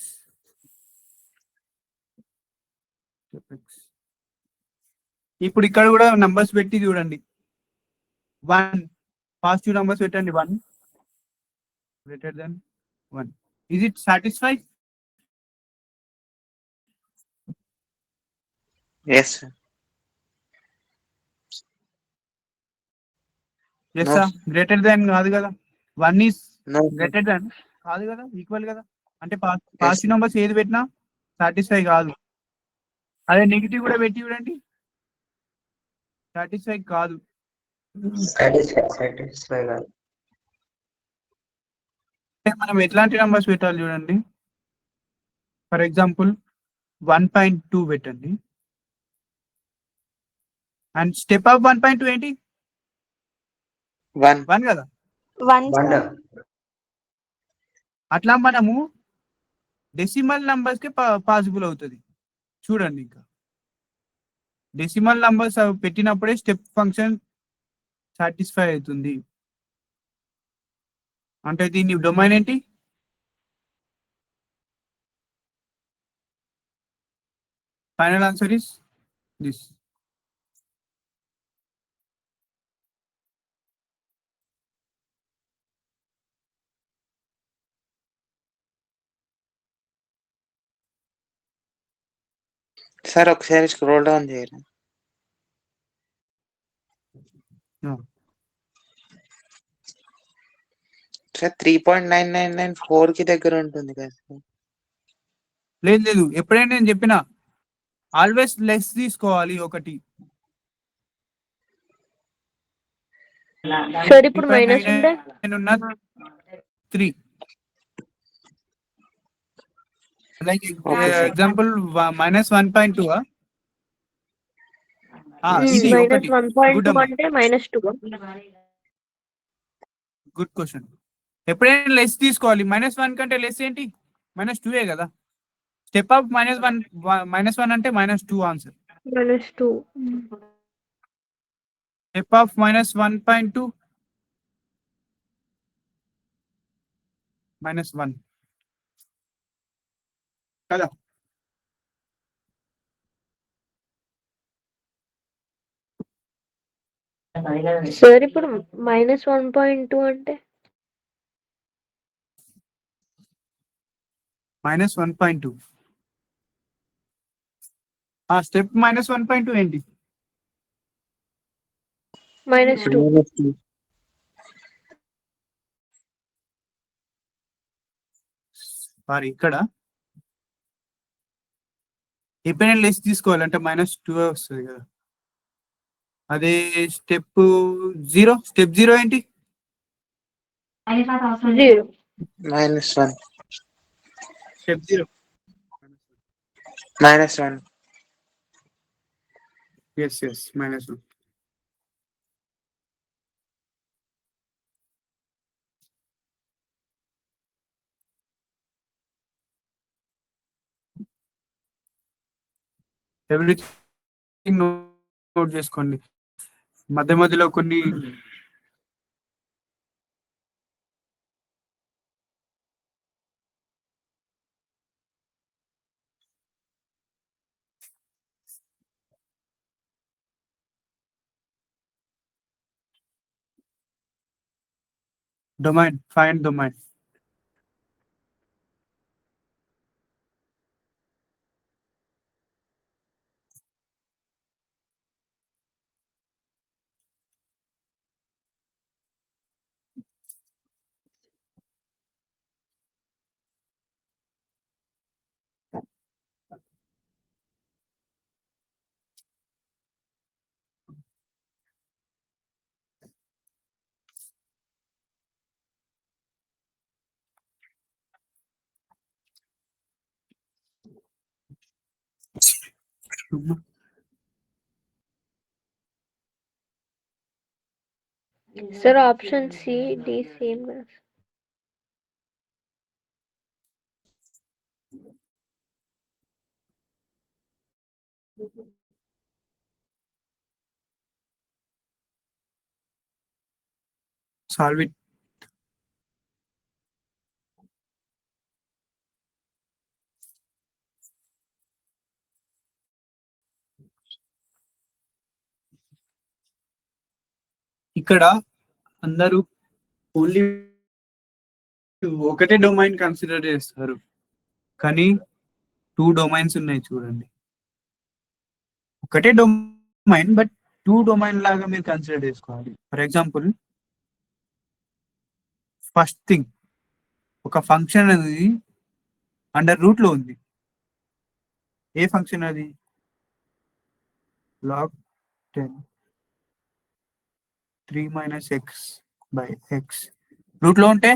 step X. ఇప్పుడు ఇక్కడ కూడా నంబర్స్ పెట్టి చూడండి. 1 పాజిటివ్ నంబర్స్ పెట్టండి. 1 greater than 1. Is it satisfy? Yes, sir. Yes No. Greater than కాదు కదా. 1 is No, sir. Greater than కాదు కదా, ఈక్వల్ కదా. అంటే పాజిటివ్ నంబర్స్ ఏది పెట్టినా సాటిస్ఫై కాదు. అదే నెగిటివ్ కూడా పెట్టి చూడండి, సాటిస్ఫై కాదు. Satisfy. మనం ఎట్లాంటి నంబర్స్ పెట్టాలి చూడండి. ఫర్ ఎగ్జాంపుల్ 1.2 పెట్టండి. అండ్ స్టెప్ ఆఫ్ 1.2 ఏంటి? 1. 1 కదా. 1 1. అట్లా మనము డెసిమల్ నంబర్స్ కి పాసిబుల్ అవుతుంది. చూడండి, ఇంకా డెసిమల్ నంబర్స్ పెట్టినప్పుడే స్టెప్ ఫంక్షన్ సాటిస్ఫై అవుతుంది. అంటే దీని డొమైన్ ఏంటి? Final answer is this. Sir ఒకసారి స్క్రోల్ డౌన్ చేయరా? సార్ 3.9994 కి దగ్గర ఉంటుంది కదా సార్. లేదు లేదు, ఎప్పుడైనా నేను చెప్పిన ఆల్వేస్ లెస్ తీసుకోవాలి ఒకటి. సార్ ఇప్పుడు మైనస్ ఉంటే 3 లైక్ Okay, sir. ఎగ్జాంపుల్ -1.2. ఇది ఒకటి -1.2 గుడ్ అమ్మా, అంటే -2. Good question. ఎప్పుడైనా లెస్ తీసుకోవాలి. -1 కంటే లెస్ ఏంటి? -2 కదా. స్టెప్ ఆఫ్ -1 అంటే -2 ఆన్సర్. -2. స్టెప్ ఆఫ్ -1.2 -1 కదా. సార్ ఇప్పుడు -1.2 అంటే -1.2 స్టెప్ -1.2 ఏంటి? -2. -2. సారీ, ఇక్కడ ఎప్పుడైనా లెస్ తీసుకోవాలంటే -2 వస్తుంది కదా. అదే స్టెప్ 0. స్టెప్ 0 ఏంటి? 0. -1. స్టెప్ 0 -1. ఎస్ -1. ఎవ్రీథింగ్ నోట్ చేసుకోండి. మధ్య మధ్యలో కొన్ని domain, find domain. Sir option C, D same. Solve it. ఇక్కడ అందరూ ఓన్లీ ఒకటే డొమైన్ కన్సిడర్ చేస్తారు, కానీ 2 డొమైన్స్ ఉన్నాయి చూడండి. ఒకటే డొమైన్ బట్ 2 డొమైన్ లాగా మీరు కన్సిడర్ చేసుకోవాలి. ఫర్ ఎగ్జాంపుల్, ఫస్ట్ థింగ్, ఒక ఫంక్షన్ అనేది అండర్ రూట్ లో ఉంది. ఏ ఫంక్షన్ అది? log 10 3 - x/x రూట్ లో ఉంటే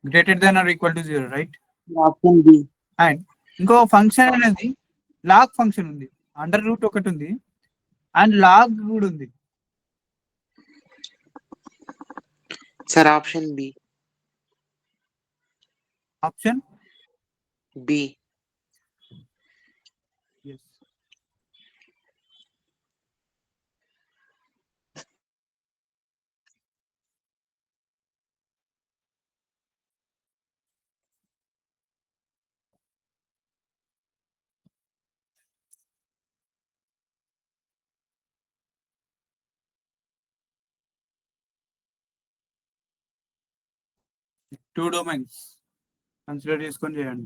greater than or equal to 0, right? Option B. And ఇంకో ఫంక్షన్ అనేది లాగ్ ఫంక్షన్ ఉంది. అండర్ రూట్ ఒకటి ఉంది అండ్ లాగ్ కూడా ఉంది. Sir option B. Option B. Two domains consider చేసుకొని చేయండి.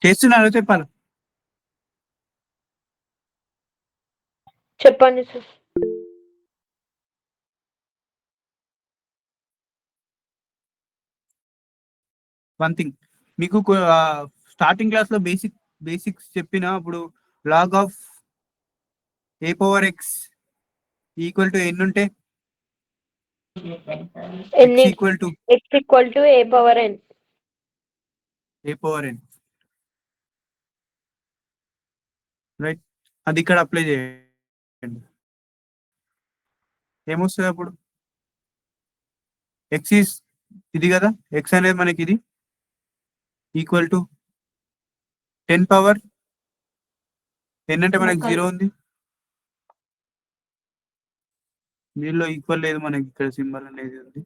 చేస్తున్నారు చెప్పాలి. చెప్పండి సార్. వన్ థింగ్ మీకు స్టార్టింగ్ క్లాస్ లో బేసిక్స్ చెప్పిన అప్పుడు log of a power x equal to ఎన్ని ఉంటే ఎన్ని equal to x equal to a power n. A power n, right? అది ఇక్కడ అప్లై చేయండి. ఏమొస్తుంది అప్పుడు? ఎక్స్ ఈస్ ఇది కదా, ఎక్స్ అనేది మనకి ఇది ఈక్వల్ టు 10 పవర్ ఎన్ అంటే మనకి 0 ఉంది, దీనిలో ఈక్వల్ లేదు మనకి, ఇక్కడ సింబల్ అనేది ఉంది.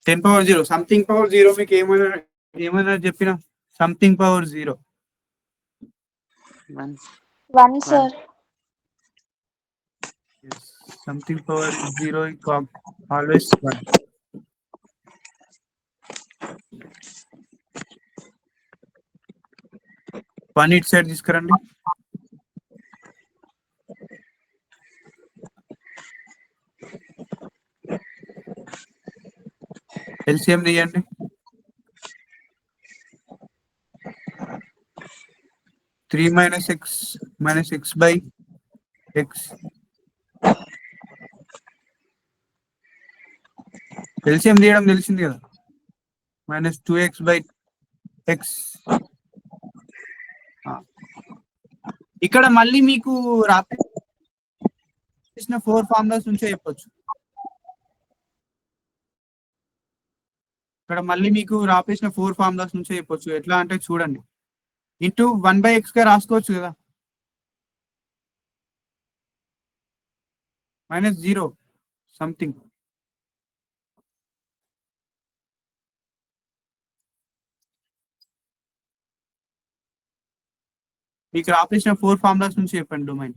10 పవర్ 0 సంథింగ్ పవర్ 0 మీకు ఏమైనా చెప్పిన something power 0 1 sir. Something power 0 always 1. One it side తీసుకురండి. ఎల్సిఎం తీయండి. Three minus X by X. LCM తీయడం తెలిసింది కదా, -2x బై ఎక్స్. ఇక్కడ మళ్ళీ మీకు రాసిన 4 ఫార్ములాస్ నుంచే చెప్పొచ్చు. ఇక్కడ మళ్ళీ మీకు రాపేసిన 4 ఫార్ములాస్ నుంచే చెప్పొచ్చు. ఎట్లా అంటే చూడండి, ఇంటూ 1/x గా రాసుకోవచ్చు కదా, -0 సంథింగ్. మీకు రాపేసిన 4 ఫార్ములాస్ నుంచి చెప్పండి డొమైన్.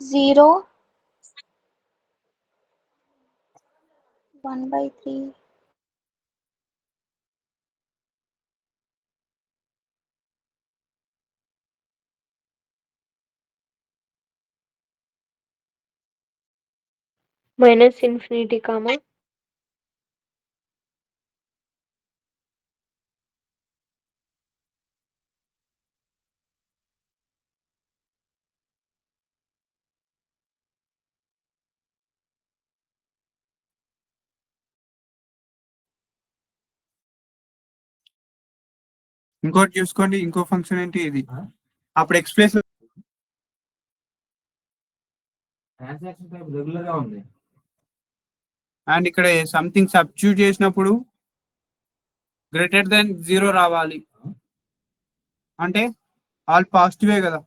జీరో 1/3 -∞, కామా ఇంకోటి చూసుకోండి, ఇంకో ఫంక్షన్ ఏంటి ఇది, అప్పుడు ఎక్స్ప్రెస్ ట్రాన్సాక్షన్ టైప్ రెగ్యులర్ గా ఉంది. అండ్ ఇక్కడ సంథింగ్ సబ్స్టిట్యూట్ చేసినప్పుడు >0 రావాలి. అంటే ఆల్ పాజిటివే కదా,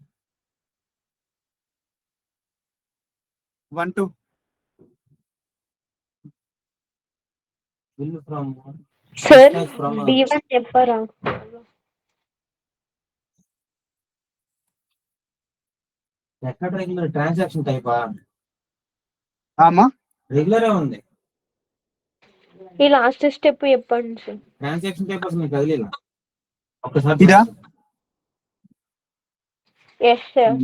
1 2 బిల్ ఫ్రమ్ సార్ D1 చెప్పరా? ఎక్కడ రెగ్యులర్ ట్రాన్సాక్షన్ టైపా? ఆమా రెగ్యులరే ఉంది. ఈ లాస్ట్ స్టెప్ చెప్పండి సార్. ట్రాన్సాక్షన్ టైప్ అసలు మీకు కదిలేదు. ఒక్కసారి ఇదా? Yes sir.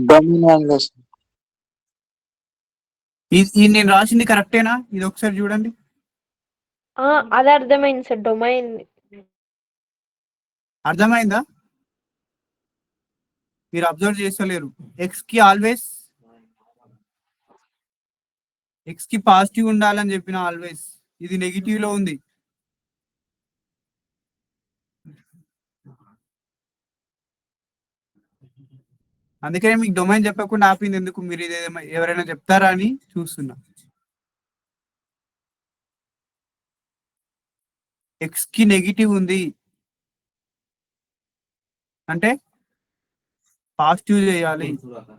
ఇది నేను రాసింది కరెక్టేనా? ఇది ఒకసారి చూడండి. అది అర్థమైంది సార్, డొమైన్ అర్థమైందా? మీరు అబ్జర్వ్ చేస్తలేరు. ఎక్స్ కి పాజిటివ్ ఉండాలని చెప్పిన ఆల్వేస్, ఇది నెగిటివ్ లో ఉంది. అందుకనే మీకు డొమైన్ చెప్పకుండా ఆపింది ఎందుకు, మీరు ఇది ఎవరైనా చెప్తారా అని చూస్తున్నా. ఎక్స్ కి నెగిటివ్ ఉంది అంటే పాజిటివ్ చేయాలి, చూడక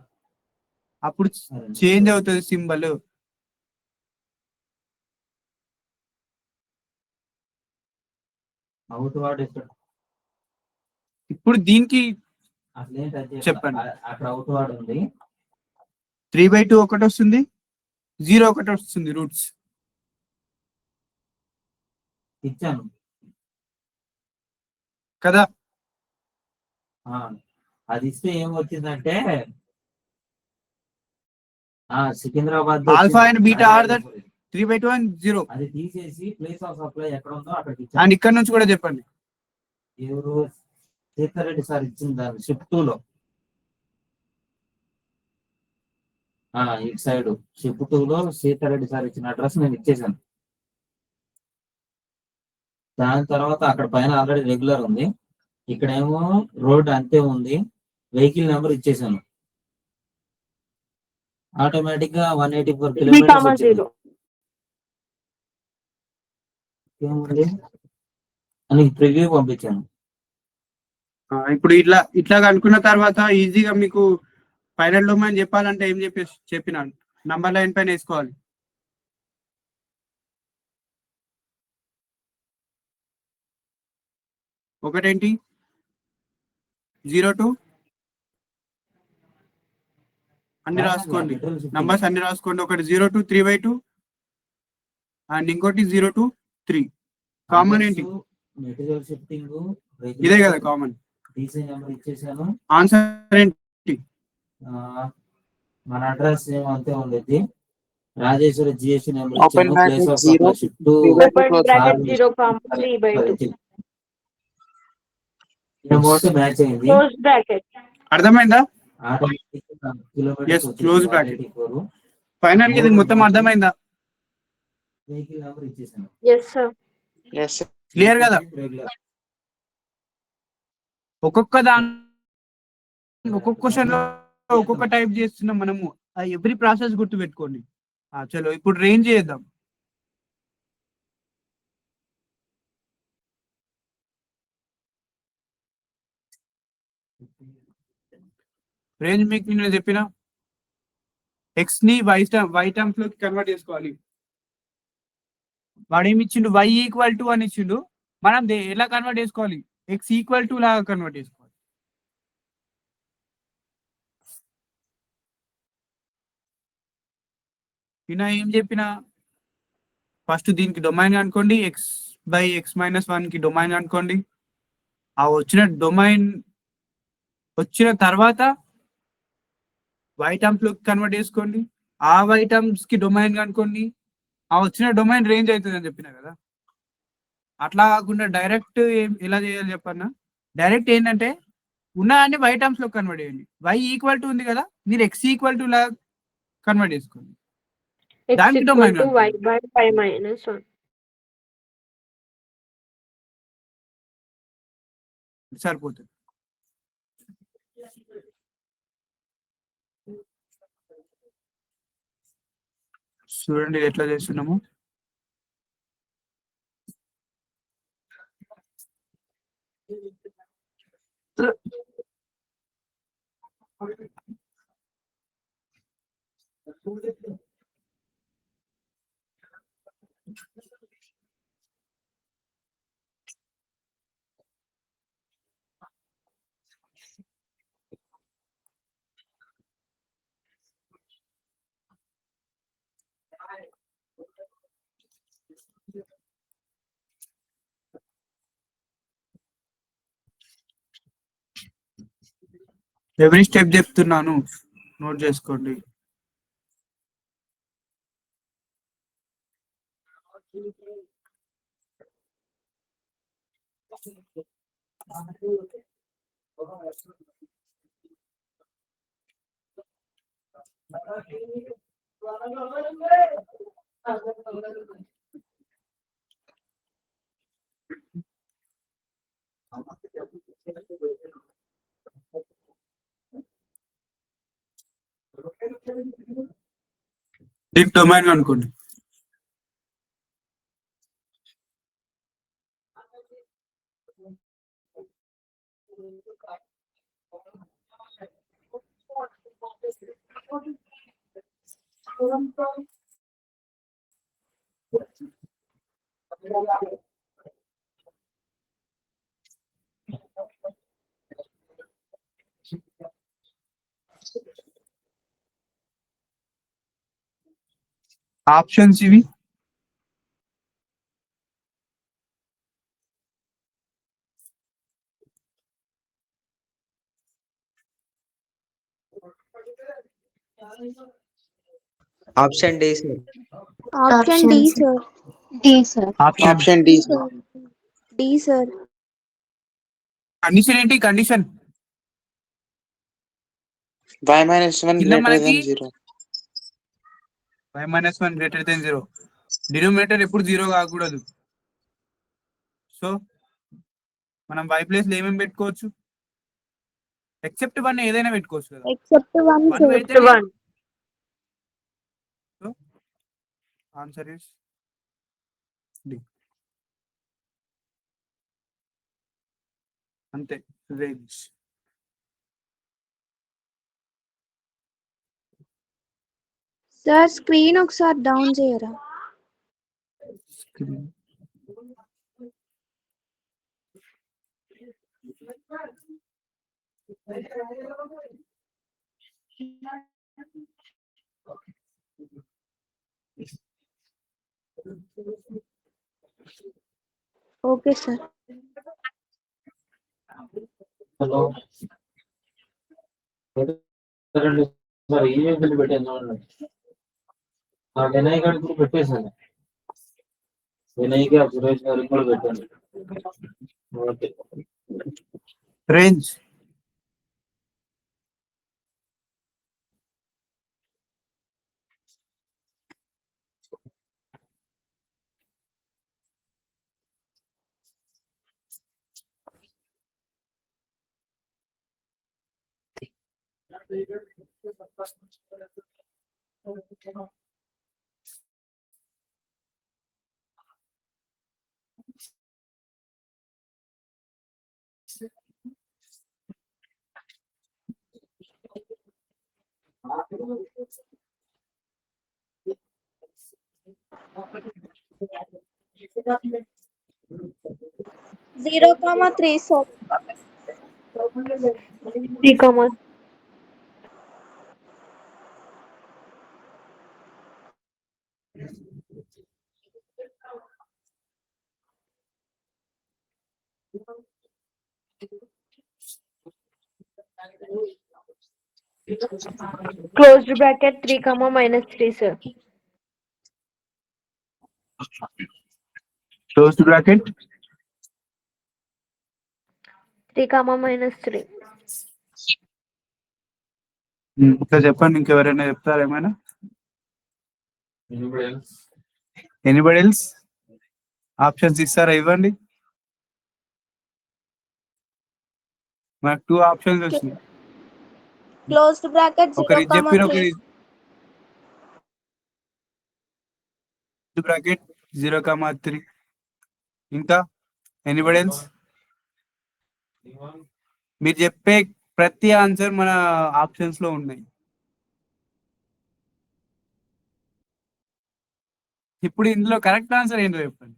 అప్పుడు చేంజ్ అవుతుంది సింబల్. అవుట్ వాడు ఇక్కడ ఇప్పుడు దీనికి అసలు ఏంటంటే చెప్పండి. అక్కడ అవుట్ వాడు ఉంది. 3/2 ఒకటి వస్తుంది, 0 ఒకటి వస్తుంది రూట్స్. ఇచ్చాను. కదా ఆ, అది ఇస్తే ఏం వచ్చిందంటే Secunderabad alpha and beta are that 3/2 and 0. అది తీసేసి ప్లేస్ ఆఫ్ సప్లై ఎక్కడ ఉందో అక్కడికి అండ్ ఇచ్చాను. ఇక్కడ నుంచి కూడా చెప్పండి. ఎవరు సీతారెడ్డి సార్ ఇచ్చిన దాన్ని షిఫ్ట్ 2లో ఇటు సైడ్ షిఫ్ట్ 2లో సీతారెడ్డి సార్ ఇచ్చిన అడ్రస్ నేను ఇచ్చేసాను. దాని తర్వాత అక్కడ పైన ఆల్రెడీ రెగ్యులర్ ఉంది, ఇక్కడేమో రోడ్ అంతే ఉంది, వెహికల్ నెంబర్ ఇచ్చేసాను. ఆటోమేటిక్ గా 184 కిలోమీటర్స్ వచ్చింది. 3,0 ఏముంది అని ప్రివ్యూ పంపించాను. ఇప్పుడు ఇట్లా అనుకున్న తర్వాత ఈజీగా మీకు ఫైనల్ డొమైన్ చెప్పాలంటే ఏం చెప్పినాను, నంబర్ లైన్ పైన వేసుకోవాలి. ఒకటేంటి 0 to అన్ని రాసుకోండి, నంబర్స్ అన్ని రాసుకోండి. ఒకటి 0 to 3/2 అండ్ ఇంకోటి 0 to 3. కామన్ ఏంటి? మెటీరియల్ షిఫ్టింగ్ ఇదే కదా కామన్. డీసీ నెంబర్ ఇచ్చేసాను. ఆన్సర్ ఏంటి? మన అడ్రస్ ఏమో అంతే ఉండేది. రాజేశ్వరి జిఎస్టీ నెంబర్ Open ఇచ్చాను. bracket place of 0, supply shift open bracket 0, 3/2 match అయింది. Close bracket. అర్థమైందా? Automatic Yes, close bracket. Kilometre final ఇది మొత్తం అర్థమైందా? వెహికల్ నెంబర్ ఇచ్చేసాను. yes sir. yes sir. Clear కదా? రెగ్యులర్ ఒక్కొక్క క్వశ్చన్ లో ఒక్కొక్క టైప్ చేస్తున్నాం మనము. ఎవ్రీ ప్రాసెస్ గుర్తు పెట్టుకోండి. చలో ఇప్పుడు రేంజ్ చేద్దాం. రేంజ్ మీకు నేను చెప్పిన ఎక్స్ ని వై టర్మ్స్ లోకి కన్వర్ట్ చేసుకోవాలి. వాడు ఏమి ఇచ్చిండు? y ఈక్వల్ టు అని ఇచ్చిండు. మనం ఎలా కన్వర్ట్ చేసుకోవాలి? ఎక్స్ ఈక్వల్ టు లాగా కన్వర్ట్ చేసుకోవాలి. ఈయన ఏం చెప్పిన, ఫస్ట్ దీనికి డొమైన్ అనుకోండి, x/x-1 కి డొమైన్ అనుకోండి. ఆ వచ్చిన డొమైన్ వచ్చిన తర్వాత వై టర్మ్స్ లోకి కన్వర్ట్ చేసుకోండి. ఆ వై టర్మ్స్ కి డొమైన్ అనుకోండి. ఆ వచ్చిన డొమైన్ రేంజ్ అవుతుంది అని చెప్పిన కదా. అట్లా కాకుండా డైరెక్ట్ ఎలా చేయాలి చెప్పన్నా? డైరెక్ట్ ఏంటంటే ఉన్నదాన్ని వై టర్మ్స్ లో కన్వర్ట్ చేయండి. y ఈక్వల్ టు ఉంది కదా, మీరు x equal to law convert చేసుకోండి. X దానికి equal domain to y by 5 minus 1. సరిపోతుంది. చూడండి ఎట్లా చేస్తున్నాము. ఎవ్రీ స్టెప్ చెప్తున్నాను, నోట్ చేసుకోండి. దీనికి డొమైన్ అనుకోండి. ఆప్షన్స్ ఇవి. Option D sir. Option D sir. D sir. Option D sir. D sir. Condition ఏంటి? కండిషన్ y minus 1 కింద greater మనకి than 0. y minus 1 greater than 0. Denominator ఎప్పుడు 0 కాకూడదు. సో మనం y ప్లేస్ లో ఏమేమి పెట్టుకోవచ్చు? ఎక్సెప్ట్ 1 ఏదైనా పెట్టుకోవచ్చు కదా. Except 1 1 sir. పెడితే 1. So answer is D. అంతే. రేంజ్ సార్ స్క్రీన్ ఒకసారి డౌన్ చేయరా? Screen okay sir. Hello sir email పెట్టాను. ఆ వినయ్ గారికి కూడా పెట్టేశాను. వినయ్కి ఆ సురేష్ గారికి కూడా పెట్టాను. Okay. Range zero comma 3 sir. 3, closed bracket 3, minus 3 sir. Closed bracket 3, minus 3. ఇంకా చెప్పండి. ఇంకెవరైనా చెప్తారా ఏమైనా? Anybody else? ఆప్షన్స్ ఇస్తారా? ఇవ్వండి. మనకు 2 ఆప్షన్స్ వచ్చినాయి. క్లోజ్డ్ బ్రాకెట్ 0 ఒకరి కామా చెప్పిన 3. ఒకరి బ్రాకెట్ 0, 3. ఇంకా ఎనీబడి ఎల్స్? మీరు చెప్పే ప్రతి ఆన్సర్ మన ఆప్షన్స్ లో ఉన్నాయి. ఇప్పుడు ఇందులో కరెక్ట్ ఆన్సర్ ఏంటో చెప్పండి.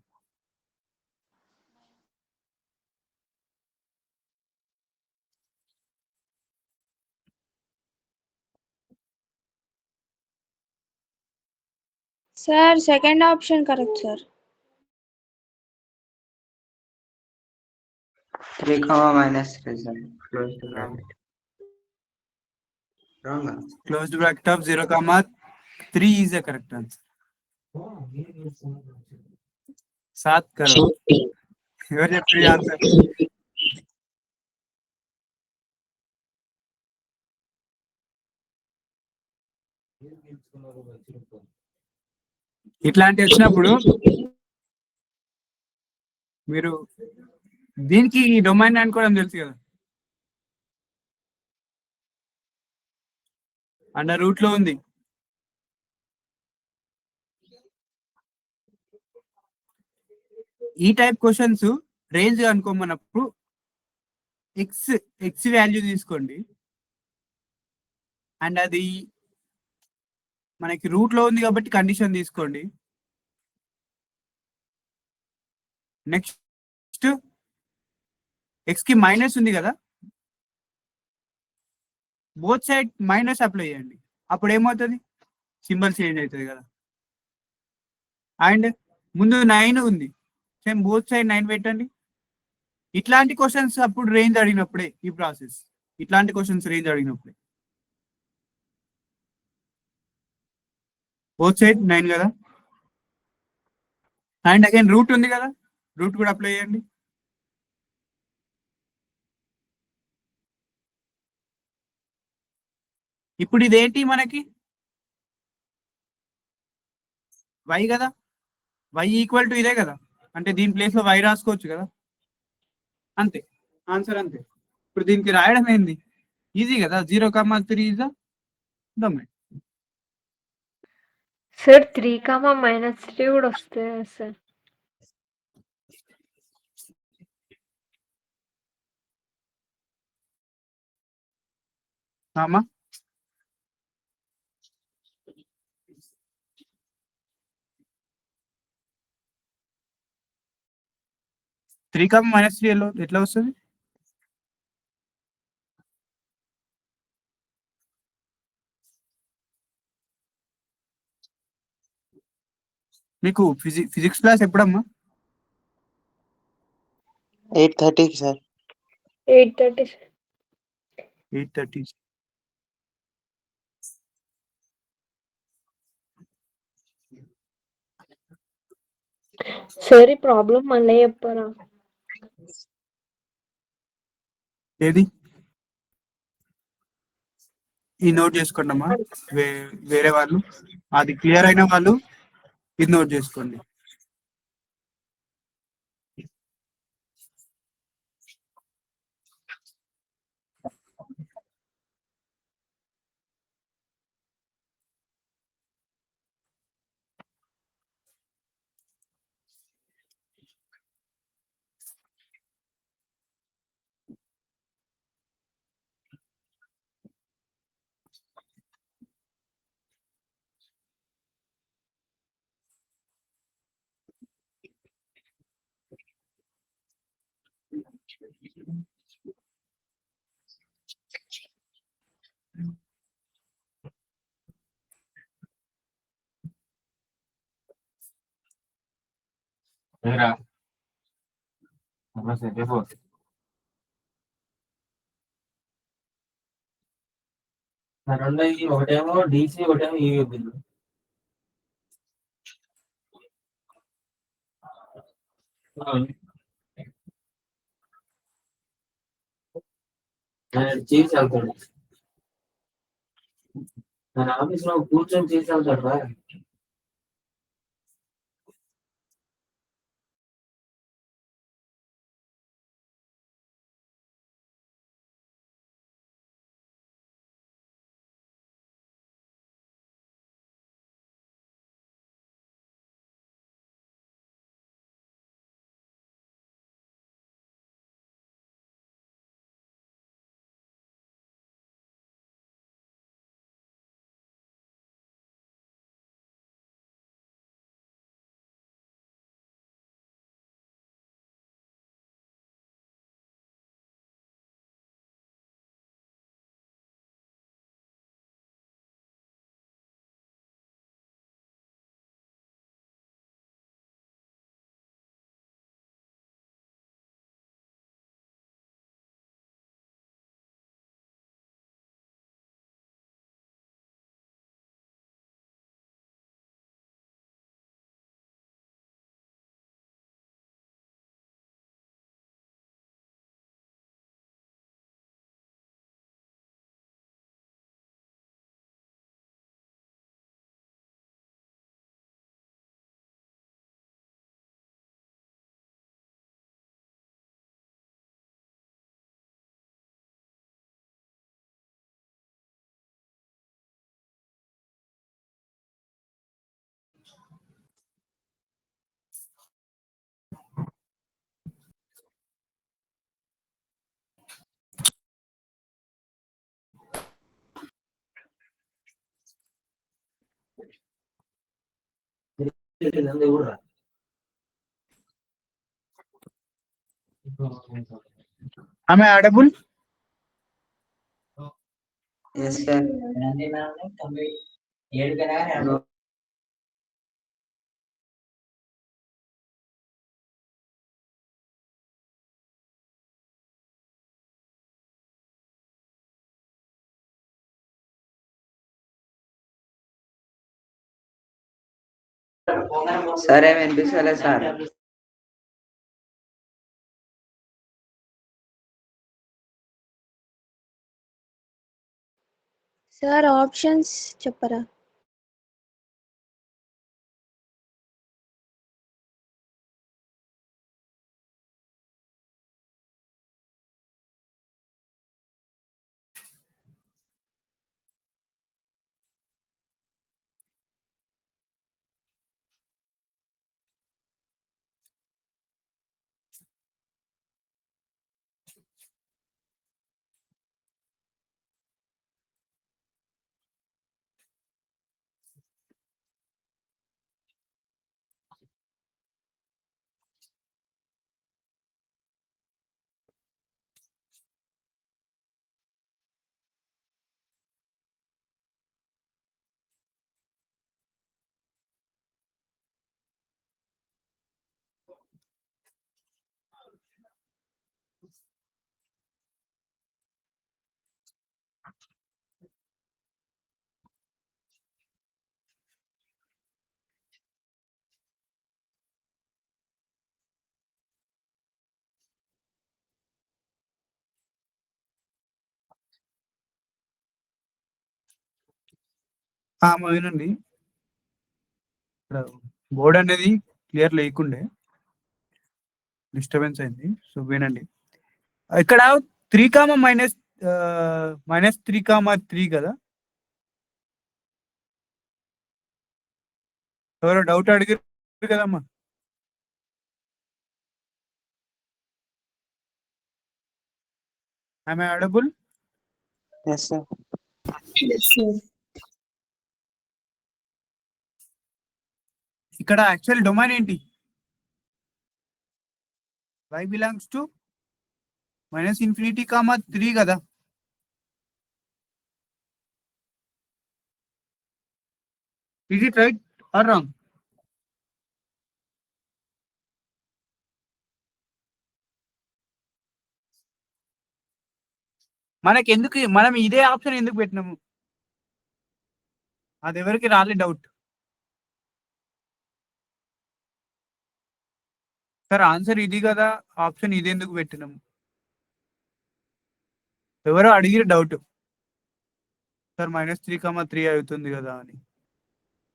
Sir second option correct sir. 3, minus 3 sir. Close the bracket. Wrong answer. Closed bracket of 0, 3 is the correct answer. 7 करो. ఎవరు చెప్పారు ఆన్సర్? ఇట్లాంటి వచ్చినప్పుడు మీరు దీనికి డొమైన్ అనుకోవడం తెలుసు కదా. అండర్ రూట్ లో ఉంది. ఈ టైప్ క్వశ్చన్స్ రేంజ్ అనుకోమన్నప్పుడు ఎక్స్ ఎక్స్ వాల్యూ తీసుకోండి, అండ్ అది మనకి రూట్ లో ఉంది కాబట్టి కండిషన్ తీసుకోండి. నెక్స్ట్ ఎక్స్ కి మైనస్ ఉంది కదా, బోత్ సైడ్ మైనస్ అప్లై చేయండి. అప్పుడు ఏమవుతుంది, సింబల్ చేంజ్ అవుతుంది కదా. అండ్ ముందు 9 ఉంది, సేమ్ బోత్ సైడ్ 9 పెట్టండి. ఇట్లాంటి క్వశ్చన్స్ అప్పుడు రేంజ్ అడిగినప్పుడే ఈ ప్రాసెస్, ఇట్లాంటి క్వశ్చన్స్ రేంజ్ అడిగినప్పుడే. బోత్ సైడ్ 9 కదా, అండ్ అగైన్ రూట్ ఉంది కదా, రూట్ కూడా అప్లై చేయండి. ఇప్పుడు ఇదేంటి మనకి y కదా, y ఈక్వల్ టు ఇదే కదా, అంటే దీని ప్లేస్ లో y రాసుకోవచ్చు కదా, అంతే ఆన్సర్ అంతే. ఇప్పుడు దీనికి రాయడం ఏంది, ఈజీ కదా, 0,3 ఇస్ ద డొమైన్. సార్ 3, -3 కూడా వస్తాయి సార్. అమ్మా 3, -3 ఎట్లా వస్తుంది? మీకు ఫిజిక్స్ క్లాస్ ఎప్పుడమ్మా? 8:30 సార్. 8:30. 8:30. సార్ ఈ ప్రాబ్లం మళ్ళీ చెప్పారా? ఏది ఈ నోట్ చేసుకోండి అమ్మా, వేరే వాళ్ళు అది క్లియర్ అయిన వాళ్ళు ఇది నోట్ చేసుకోండి. రెండు ఒకటేమో DC, ఒకటేమో EV బిల్లు. చేసి వెళ్తాడు, మన ఆఫీస్ లో కూర్చొని చేసి వెళ్తాడు రా. ఇదంతా కూడా రా. ఆమె ఆడబుల్ Yes, sir. No. సరే వినిపిస్తలే సార్. సార్ ఆప్షన్స్ చెప్పరా? వినండి, ఇక్కడ బోర్డ్ అనేది క్లియర్ లేకుండే డిస్టర్బెన్స్ అయింది. సో వినండి, ఇక్కడ 3, -3, కదా. ఎవరో డౌట్ అడిగారు కదమ్మా. ఆమె ఆడబుల్ Yes, sir. ఇక్కడ యాక్చువల్ డొమైన్ ఏంటి? y బిలాంగ్స్ టు -∞, 3 కదా. Is it right are wrong? మనం ఇదే ఆప్షన్ ఎందుకు పెట్టినాము? అది ఎవరికి రాలే డౌట్. సార్ ఆన్సర్ ఇది కదా, ఆప్షన్ ఇది ఎందుకు పెట్టినాము? ఎవరో అడిగిన డౌట్ సార్ -3, 3 అవుతుంది కదా అని.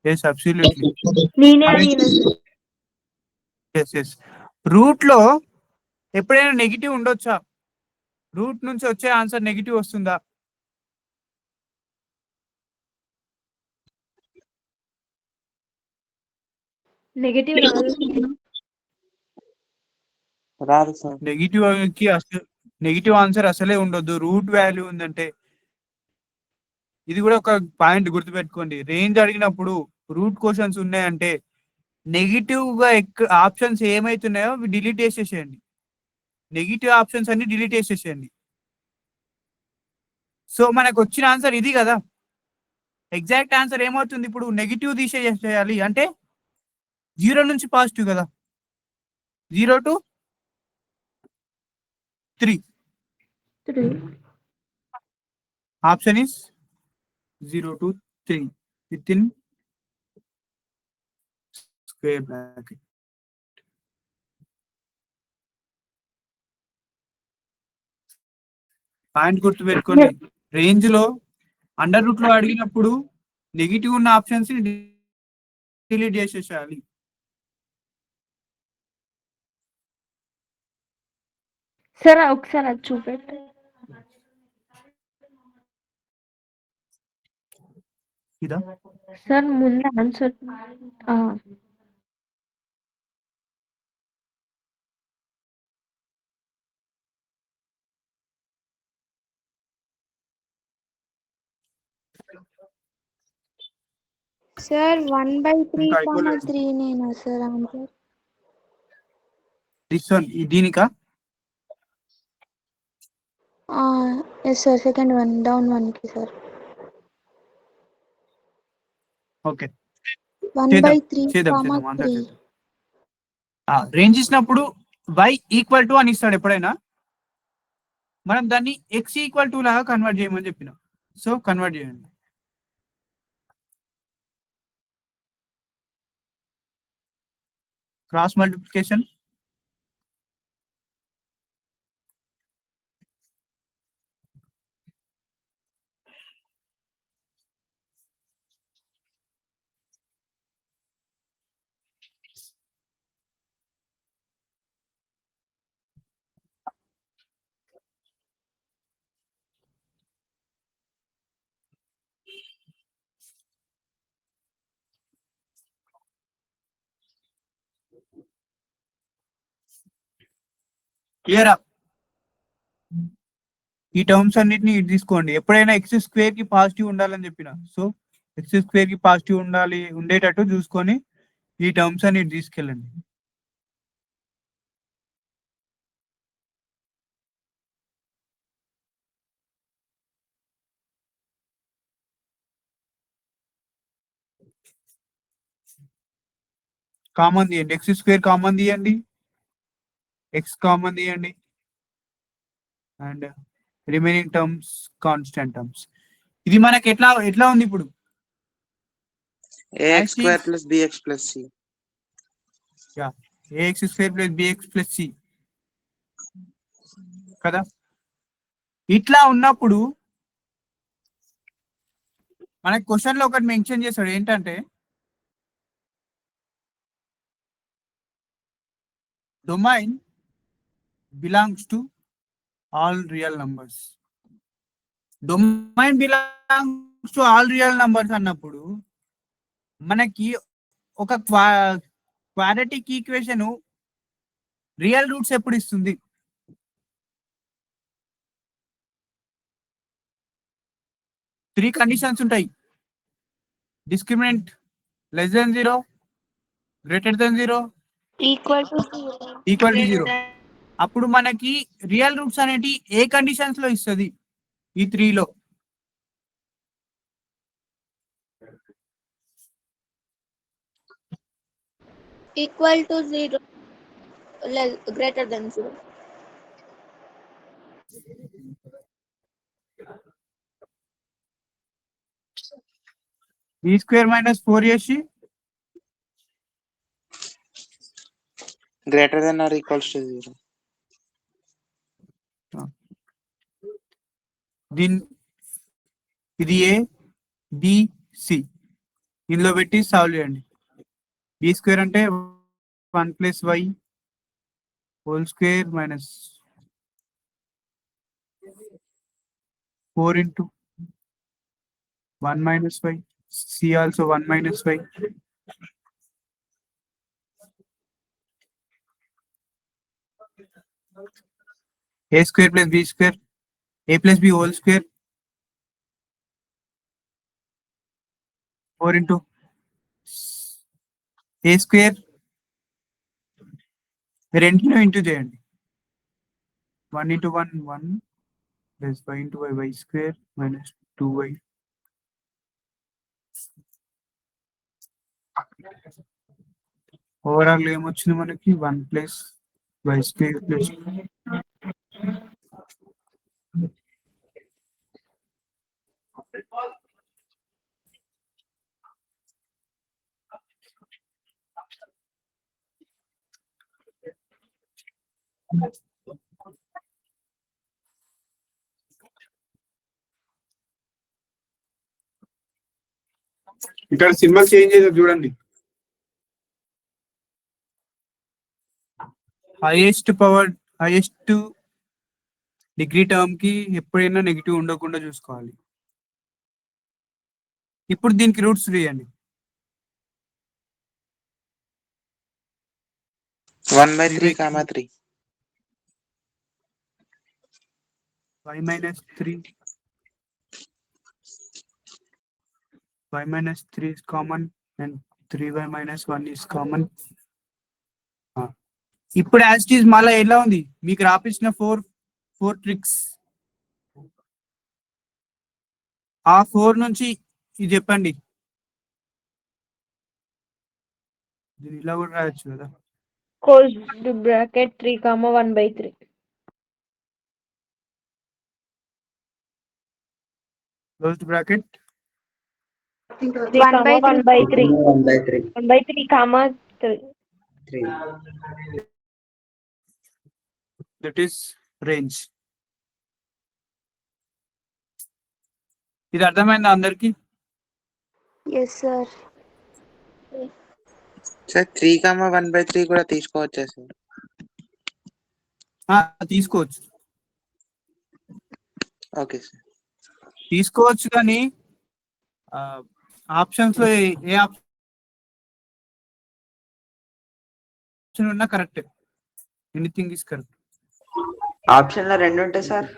Yes absolutely. నేనే అడిగిన సార్. ఎస్ రూట్ లో ఎప్పుడైనా నెగిటివ్ ఉండొచ్చా? రూట్ నుంచి వచ్చే ఆన్సర్ నెగిటివ్ వస్తుందా? నెగటివ్ రాదు. రాదు సార్. నెగిటివ్ ఆన్సర్ అసలే ఉండొద్దు. రూట్ వాల్యూ ఉందంటే ఇది కూడా ఒక పాయింట్ గుర్తుపెట్టుకోండి. రేంజ్ అడిగినప్పుడు రూట్ క్వశ్చన్స్ ఉన్నాయంటే నెగిటివ్ గా ఆప్షన్స్ ఏమైతున్నాయో అవి డిలీట్ చేసేసేయండి. నెగిటివ్ ఆప్షన్స్ అన్ని డిలీట్ చేసేసేయండి. సో మనకు వచ్చిన ఆన్సర్ ఇది కదా. ఎగ్జాక్ట్ ఆన్సర్ ఏమవుతుంది? ఇప్పుడు నెగిటివ్ తీసేయాలి అంటే 0 నుంచి పాజిటివ్ కదా. 0 to 3. Option is 0 to 3 with in square bracket. Point గుర్తు పెట్టుకోండి. రేంజ్ లో అండర్ రూట్ లో అడిగినప్పుడు నెగిటివ్ ఉన్న ఆప్షన్స్ ని డిలీట్ చేసేసేయాలి. సార్ ఒకసారి అది చూపెట్టు. ఇదా సార్ ముందు ఆన్సర్ సార్ 1/3, ఇంకా అయిపోలేదు 3 నేనా సార్ ఆన్సర్? దిస్ వన్ దీనికా yes sir, second one down 1 కి సార్. ఓకే 1/3, చేద్దాం ఆన్సర్ 3. చేద్దాం. రేంజ్ ఇచ్చినప్పుడు y ఈక్వల్ టు అని ఇస్తాడు ఎప్పుడైనా, మనం దాన్ని x ఈక్వల్ టు లాగా కన్వర్ట్ చేయమని చెప్పిన. సో కన్వర్ట్ చేయండి. క్రాస్ మల్టిప్లికేషన్ క్లియరా? ఈ టర్మ్స్ అన్నిటిని ఇటు తీసుకోండి. ఎప్పుడైనా ఎక్స్ స్క్వేర్ కి పాజిటివ్ ఉండాలని చెప్పిన, సో ఎక్స్ స్క్వేర్ కి పాజిటివ్ ఉండేటట్టు చూసుకొని ఈ టర్మ్స్ అని ఇటు తీసుకెళ్ళండి. కామన్ తీయండి, ఎక్స్ స్క్వేర్ కామన్ తీయండి, ఎక్స్ కామన్ తీయండి, and remaining terms constant terms. ఇది మనకి ఎట్లా ఉంది ఇప్పుడు? ax square plus bx plus c. ax square plus bx plus c కదా. ఇట్లా ఉన్నప్పుడు మనకి క్వశ్చన్ లో ఒకటి మెన్షన్ చేస్తాడు, ఏంటంటే domain belongs to all real numbers. Domain belongs to all real numbers అన్నప్పుడు మనకి ఒక క్వాడ్రాటిక్ ఈక్వేషన్ రియల్ రూట్స్ ఎప్పుడు ఇస్తుంది? త్రీ కండిషన్స్ ఉంటాయి. Discriminant less than 0, greater than 0, equal to equal to 0. అప్పుడు మనకి రియల్ రూట్స్ అనేటి ఏ కండిషన్స్ లో ఇస్తుంది? ఈ 3లో. Equal to 0, greater than 0. b square minus 4ac Greater than or equals to 0. ఇది ఏ బి సి ఇందులో పెట్టి సాల్వ్ చేయండి. బి స్క్వేర్ అంటే 1 + y whole square minus 4 × 1 - y, c also 1 - y. a square plus b square, a plus b whole square, 4 × a square, రెండును into చేయండి. 1 × 1 1 plus y × y y square minus 2y. Overall ఏమొచ్చింది మనకి? 1 + y square plus ఇక్కడ symbol change చేసి చూడండి. Highest degree term కి ఎప్పుడైనా negative ఉండకుండా చూసుకోవాలి. ఇప్పుడు దీనికి రూట్స్ తీయండి. 1/3, 3. y - 3 is common. And 3y minus 1 is common. ఇప్పుడు యాజ్ ఇట్ ఈస్ మళ్ళీ ఎలా ఉంది మీకు రాపించిన ఫోర్ ట్రిక్స్, ఆ 4 నుంచి ఇది చెప్పండి. దీన్ని ఇలా కూడా రాయొచ్చు కదా. closed bracket 3 comma 1/3. Closed bracket 3 comma 1/3. 1/3. 1/3 comma 3. 3. That is range. ఇది అర్థమైందా అందరికి? Yes, sir. సార్ 3,1/3 కూడా తీసుకోవచ్చా సార్? తీసుకోవచ్చు ఓకే సార్. తీసుకోవచ్చు కానీ ఆప్షన్స్ లో ఏ ఆప్షన్ ఉన్నా correct. Anything is correct. Option లో 2 ఉంటాయి సార్.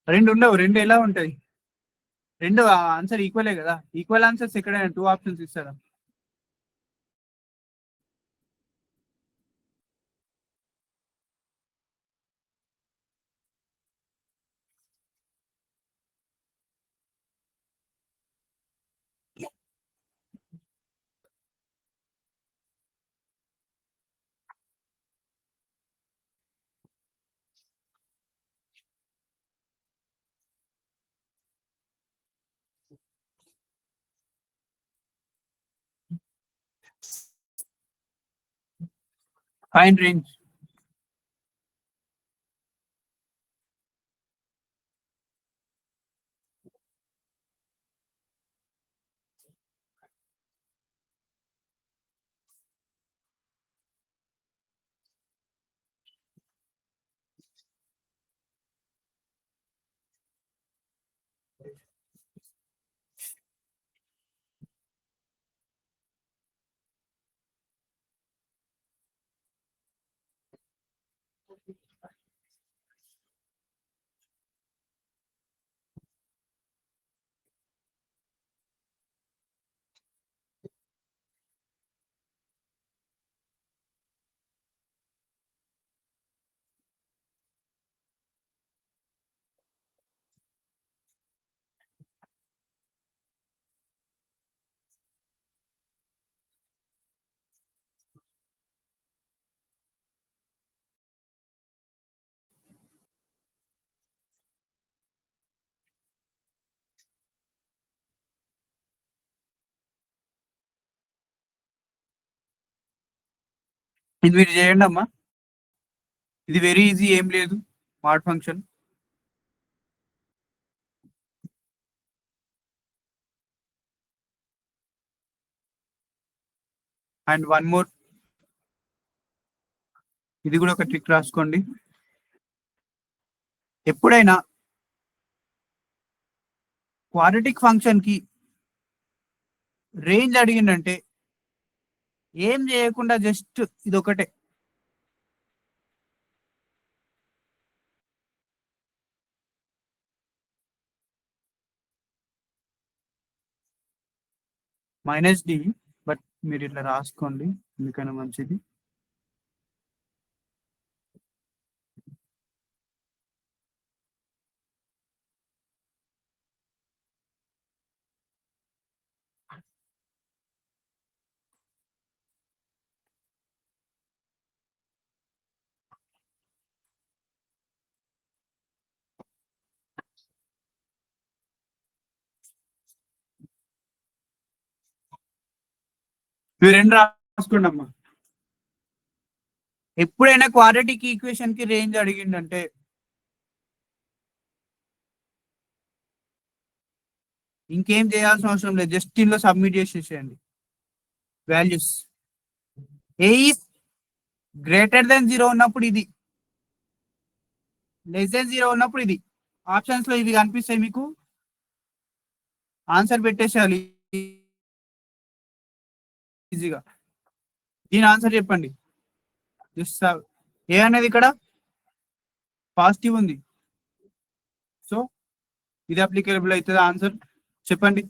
2 ఉండవు. 2 ఎలా ఉంటాయి? 2 ఆన్సర్ ఈక్వలే కదా. ఈక్వల్ ఆన్సర్స్ ఎక్కడైనా 2 ఆప్షన్స్ ఇస్తారా? Find range. ఇది మీరు చేయండి అమ్మా. ఇది వెరీ ఈజీ, ఏం లేదు. Smart function. And one more, ఇది కూడా ఒక ట్రిక్ రాసుకోండి. ఎప్పుడైనా క్వాడ్రాటిక్ ఫంక్షన్ కి రేంజ్ అడిగిందంటే ఏం చేయకుండా జస్ట్ ఇది ఒకటే, -d. బట్ మీరు ఇట్లా రాసుకోండి, ఎందుకైనా మంచిది. మీరు 2 రాసుకోండి అమ్మా. ఎప్పుడైనా క్వాడ్రాటిక్ ఈక్వేషన్ కి రేంజ్ అడిగిందంటే ఇంకేం చేయాల్సిన అవసరం లేదు, జస్ట్ దీనిలో సబ్మిట్ చేసేసేయండి values. A is greater than 0 ఉన్నప్పుడు ఇది, లెస్ దెన్ 0 ఉన్నప్పుడు ఇది. ఆప్షన్స్ లో ఇవి కనిపిస్తాయి మీకు, ఆన్సర్ పెట్టేసేయాలి ఈజీగా. దీని ఆన్సర్ చెప్పండి. ఏ అనేది ఇక్కడ పాజిటివ్ ఉంది, సో ఇది అప్లికేబుల్ అవుతుంది. ఆన్సర్ చెప్పండి.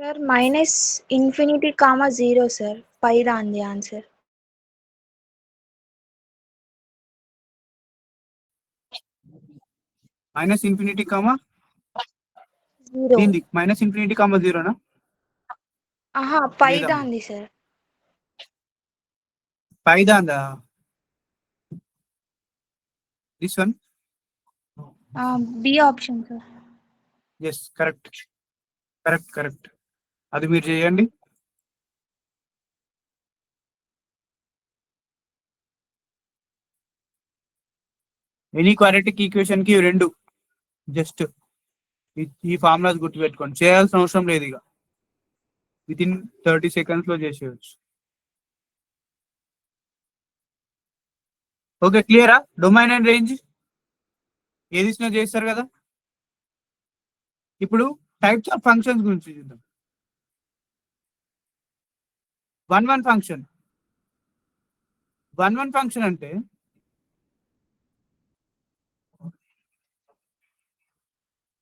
Sir, minus infinity comma 0, sir. Pi on the answer. Minus infinity comma 0. దీనిది మైనస్ ఇన్ఫినిటీ కామా జీరోనా Aha, pi లేదా on the sir. పైదాందా this one B option, sir. Yes correct అది మీరు చేయండి. ఎనీ క్వాడ్రాటిక్ ఈక్వేషన్ కి రెండు జస్ట్ ఈ ఫార్ములాస్ గుర్తుపెట్టుకోండి, చేయాల్సిన అవసరం లేదు, ఇక విత్ ఇన్ 30 seconds లో చేసేయచ్చు. ఓకే, క్లియరా? డొమైన్ అండ్ రేంజ్ ఏది ఇచ్చినా చేస్తారు కదా. ఇప్పుడు టైప్స్ ఆఫ్ ఫంక్షన్స్ గురించి చూద్దాం. వన్ ఫంక్షన్ అంటే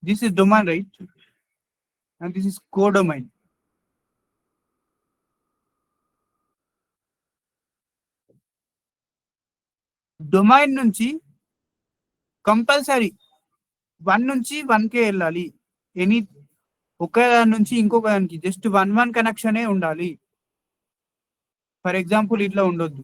this is domain, right? And this is codomain. Domain నుంచి కంపల్సరీ 1 నుంచి 1K వెళ్ళాలి. ఎనీ ఒక దాని నుంచి ఇంకొక దానికి జస్ట్ 1 కనెక్షనే ఉండాలి. ఫర్ ఎగ్జాంపుల్ ఇట్లా ఉండొద్దు.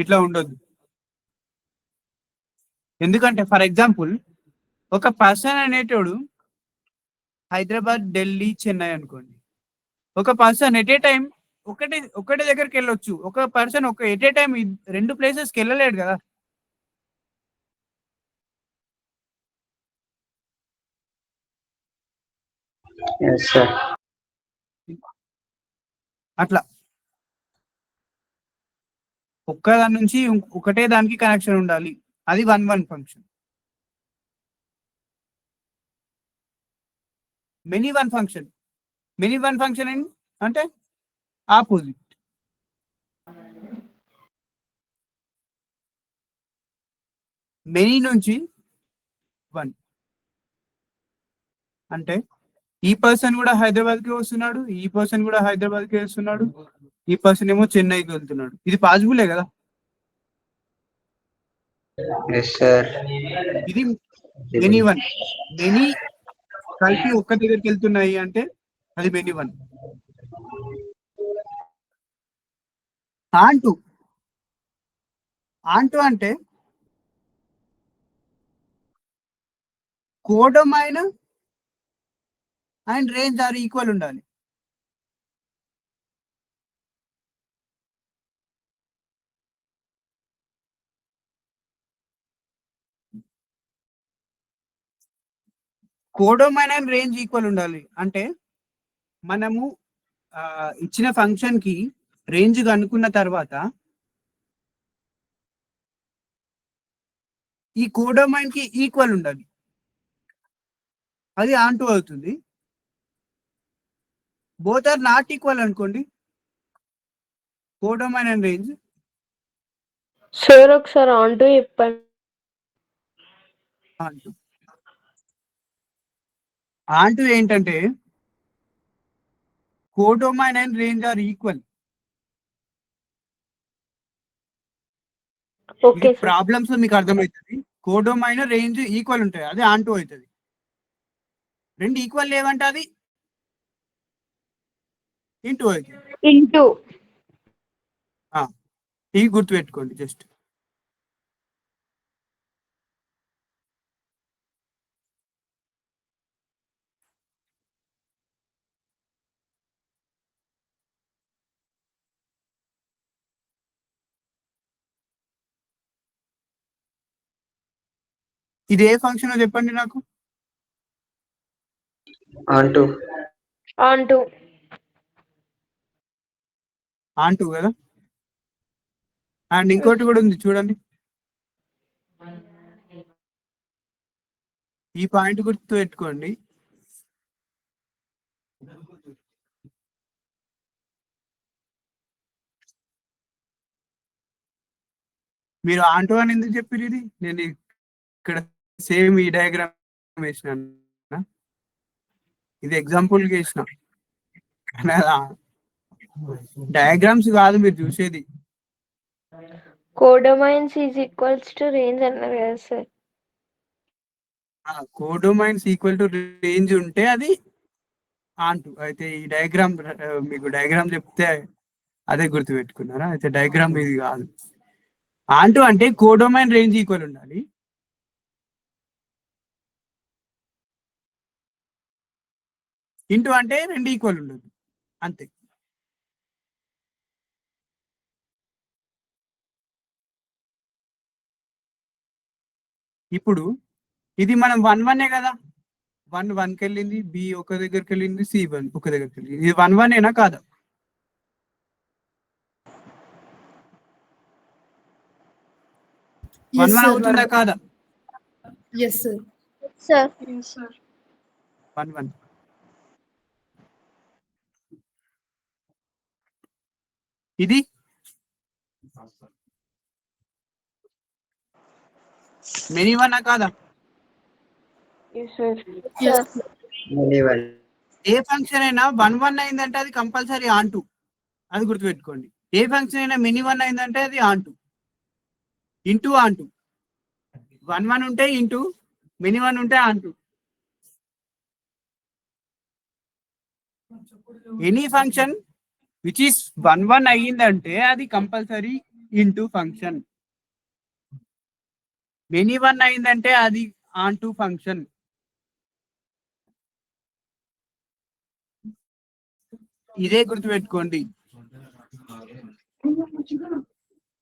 ఇట్లా ఉండొద్దు. ఎందుకంటే ఫర్ ఎగ్జాంపుల్ ఒక పర్సన్ అనేటోడు హైదరాబాద్, ఢిల్లీ, చెన్నై అనుకోండి. ఒక పర్సన్ ఎట్ ఏ టైం ఒకటే దగ్గరికి వెళ్ళొచ్చు. ఒక పర్సన్ ఎట్ ఏ టైం 2 ప్లేసెస్కి వెళ్ళలేడు కదా. Yes, sir. అట్లా ఒక్క దాని నుంచి ఒకటే దానికి కనెక్షన్ ఉండాలి. అది 1 ఫంక్షన్. మెనీ వన్ ఫంక్షన్ అంటే ఆపోజిట్. మెనీ నుంచి 1 అంటే ఈ పర్సన్ కూడా హైదరాబాద్కి వస్తున్నాడు, ఈ పర్సన్ కూడా హైదరాబాద్కి వస్తున్నాడు, ఈ పర్సన్ ఏమో చెన్నైకి వెళ్తున్నాడు. ఇది పాసిబులే కదా. Yes, sir. ఇది మెనీ కలిపి ఒక్క దగ్గరికి వెళ్తున్నాయి అంటే అది మెనీ వన్. ఆంటూ అంటే codomain and range are equal ఉండాలి. కోడొమైన్ అండ్ రేంజ్ ఈక్వల్ ఉండాలి అంటే మనము ఇచ్చిన ఫంక్షన్ కి రేంజ్ కనుక్కున్న తర్వాత ఈ కోడొమైన్ కి ఈక్వల్ ఉండాలి. అది ఆంటూ అవుతుంది. బోత్ ఆర్ నాట్ ఈక్వల్ అనుకోండి, కోడొమైన్ అండ్ రేంజ్. సార్ ఒకసారి ఆన్ టు చెప్పండి. ఆంటూ ఏంటంటే codomain and range are equal. Okay sir. Problems లో మీకు అర్థమవుతుంది. కోడొమైన్ రేంజ్ ఈక్వల్ ఉంటాయి, అది ఆంటూ అవుతుంది. రెండు ఈక్వల్ లేవంటే అది ఇంటూ అవుతుంది. ఇంటూ ఇవి గుర్తుపెట్టుకోండి జస్ట్. ఇది ఏ ఫంక్షన్ చెప్పండి నాకు. Onto. ఆంటూ కదా. అండ్ ఇంకోటి కూడా ఉంది చూడండి. ఈ పాయింట్ గుర్తు పెట్టుకోండి. మీరు ఆంటో అని ఎందుకు చెప్పారు? ఇది నేను ఇక్కడ సేమ్ ఈ డయాగ్రామ్ వేసిన, ఇది ఎగ్జాంపుల్ వేసిన, డయాగ్రామ్స్ కాదు మీరు చూసేది. కోడోమైన్స్ ఈజ్ ఈక్వల్స్ టు రేంజ్ అన్నారు కదా సార్. కోడోమైన్స్ ఈక్వల్ టు రేంజ్ ఉంటే అది ఆంటూ. అయితే ఈ డయాగ్రామ్ మీకు డయాగ్రామ్ చెప్తే అదే గుర్తు పెట్టుకున్నారా? అయితే డయాగ్రామ్ ఇది కాదు. ఆంటూ అంటే కోడోమైన్ రేంజ్ ఈక్వల్ ఉండాలి. ఇంటూ అంటే రెండు ఈక్వల్ ఉండదు, అంతే. ఇప్పుడు ఇది మనం 1 కదా, 1 వెళ్ళింది, బి ఒక దగ్గరికి వెళ్ళింది, సి ఒక దగ్గరికి వెళ్ళింది. ఇది 1 కాదా? Yes, 1 sir. అవుతుందా కాదా? Yes, sir. సార్ 1 ఇది మెనీ 1 కాదా? Yes, sir. Yes, Anyone. ఏ ఫంక్షన్ అయినా 1 అయిందంటే అది కంపల్సరీ ఆంటూ, అది గుర్తుపెట్టుకోండి. ఏ ఫంక్షన్ అయినా మినీ 1 అయిందంటే అది ఆంటూ, ఇంటూ ఆంటూ. 1 ఉంటే ఇంటూ, మినీ 1 ఉంటే ఆంటూ. ఎనీ ఫంక్షన్ విచ్ ఈస్ 1 అయ్యిందంటే అది కంపల్సరీ ఇంటూ ఫంక్షన్. మెనీ 1 అయిందంటే అది ఆంటూ ఫంక్షన్. ఇదే గుర్తుపెట్టుకోండి.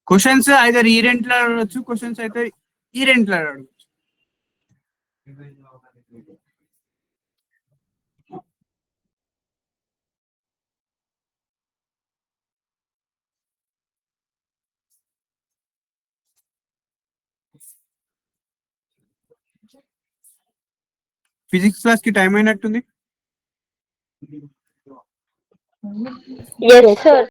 క్వశ్చన్స్ అయితే ఈ రెంట్లో అడగచ్చు, క్వశ్చన్స్ అయితే ఈ రెంట్లో అడగచ్చు. ఫిజిక్స్ క్లాస్ కి టైం అయినట్టుంది. Yes, sir.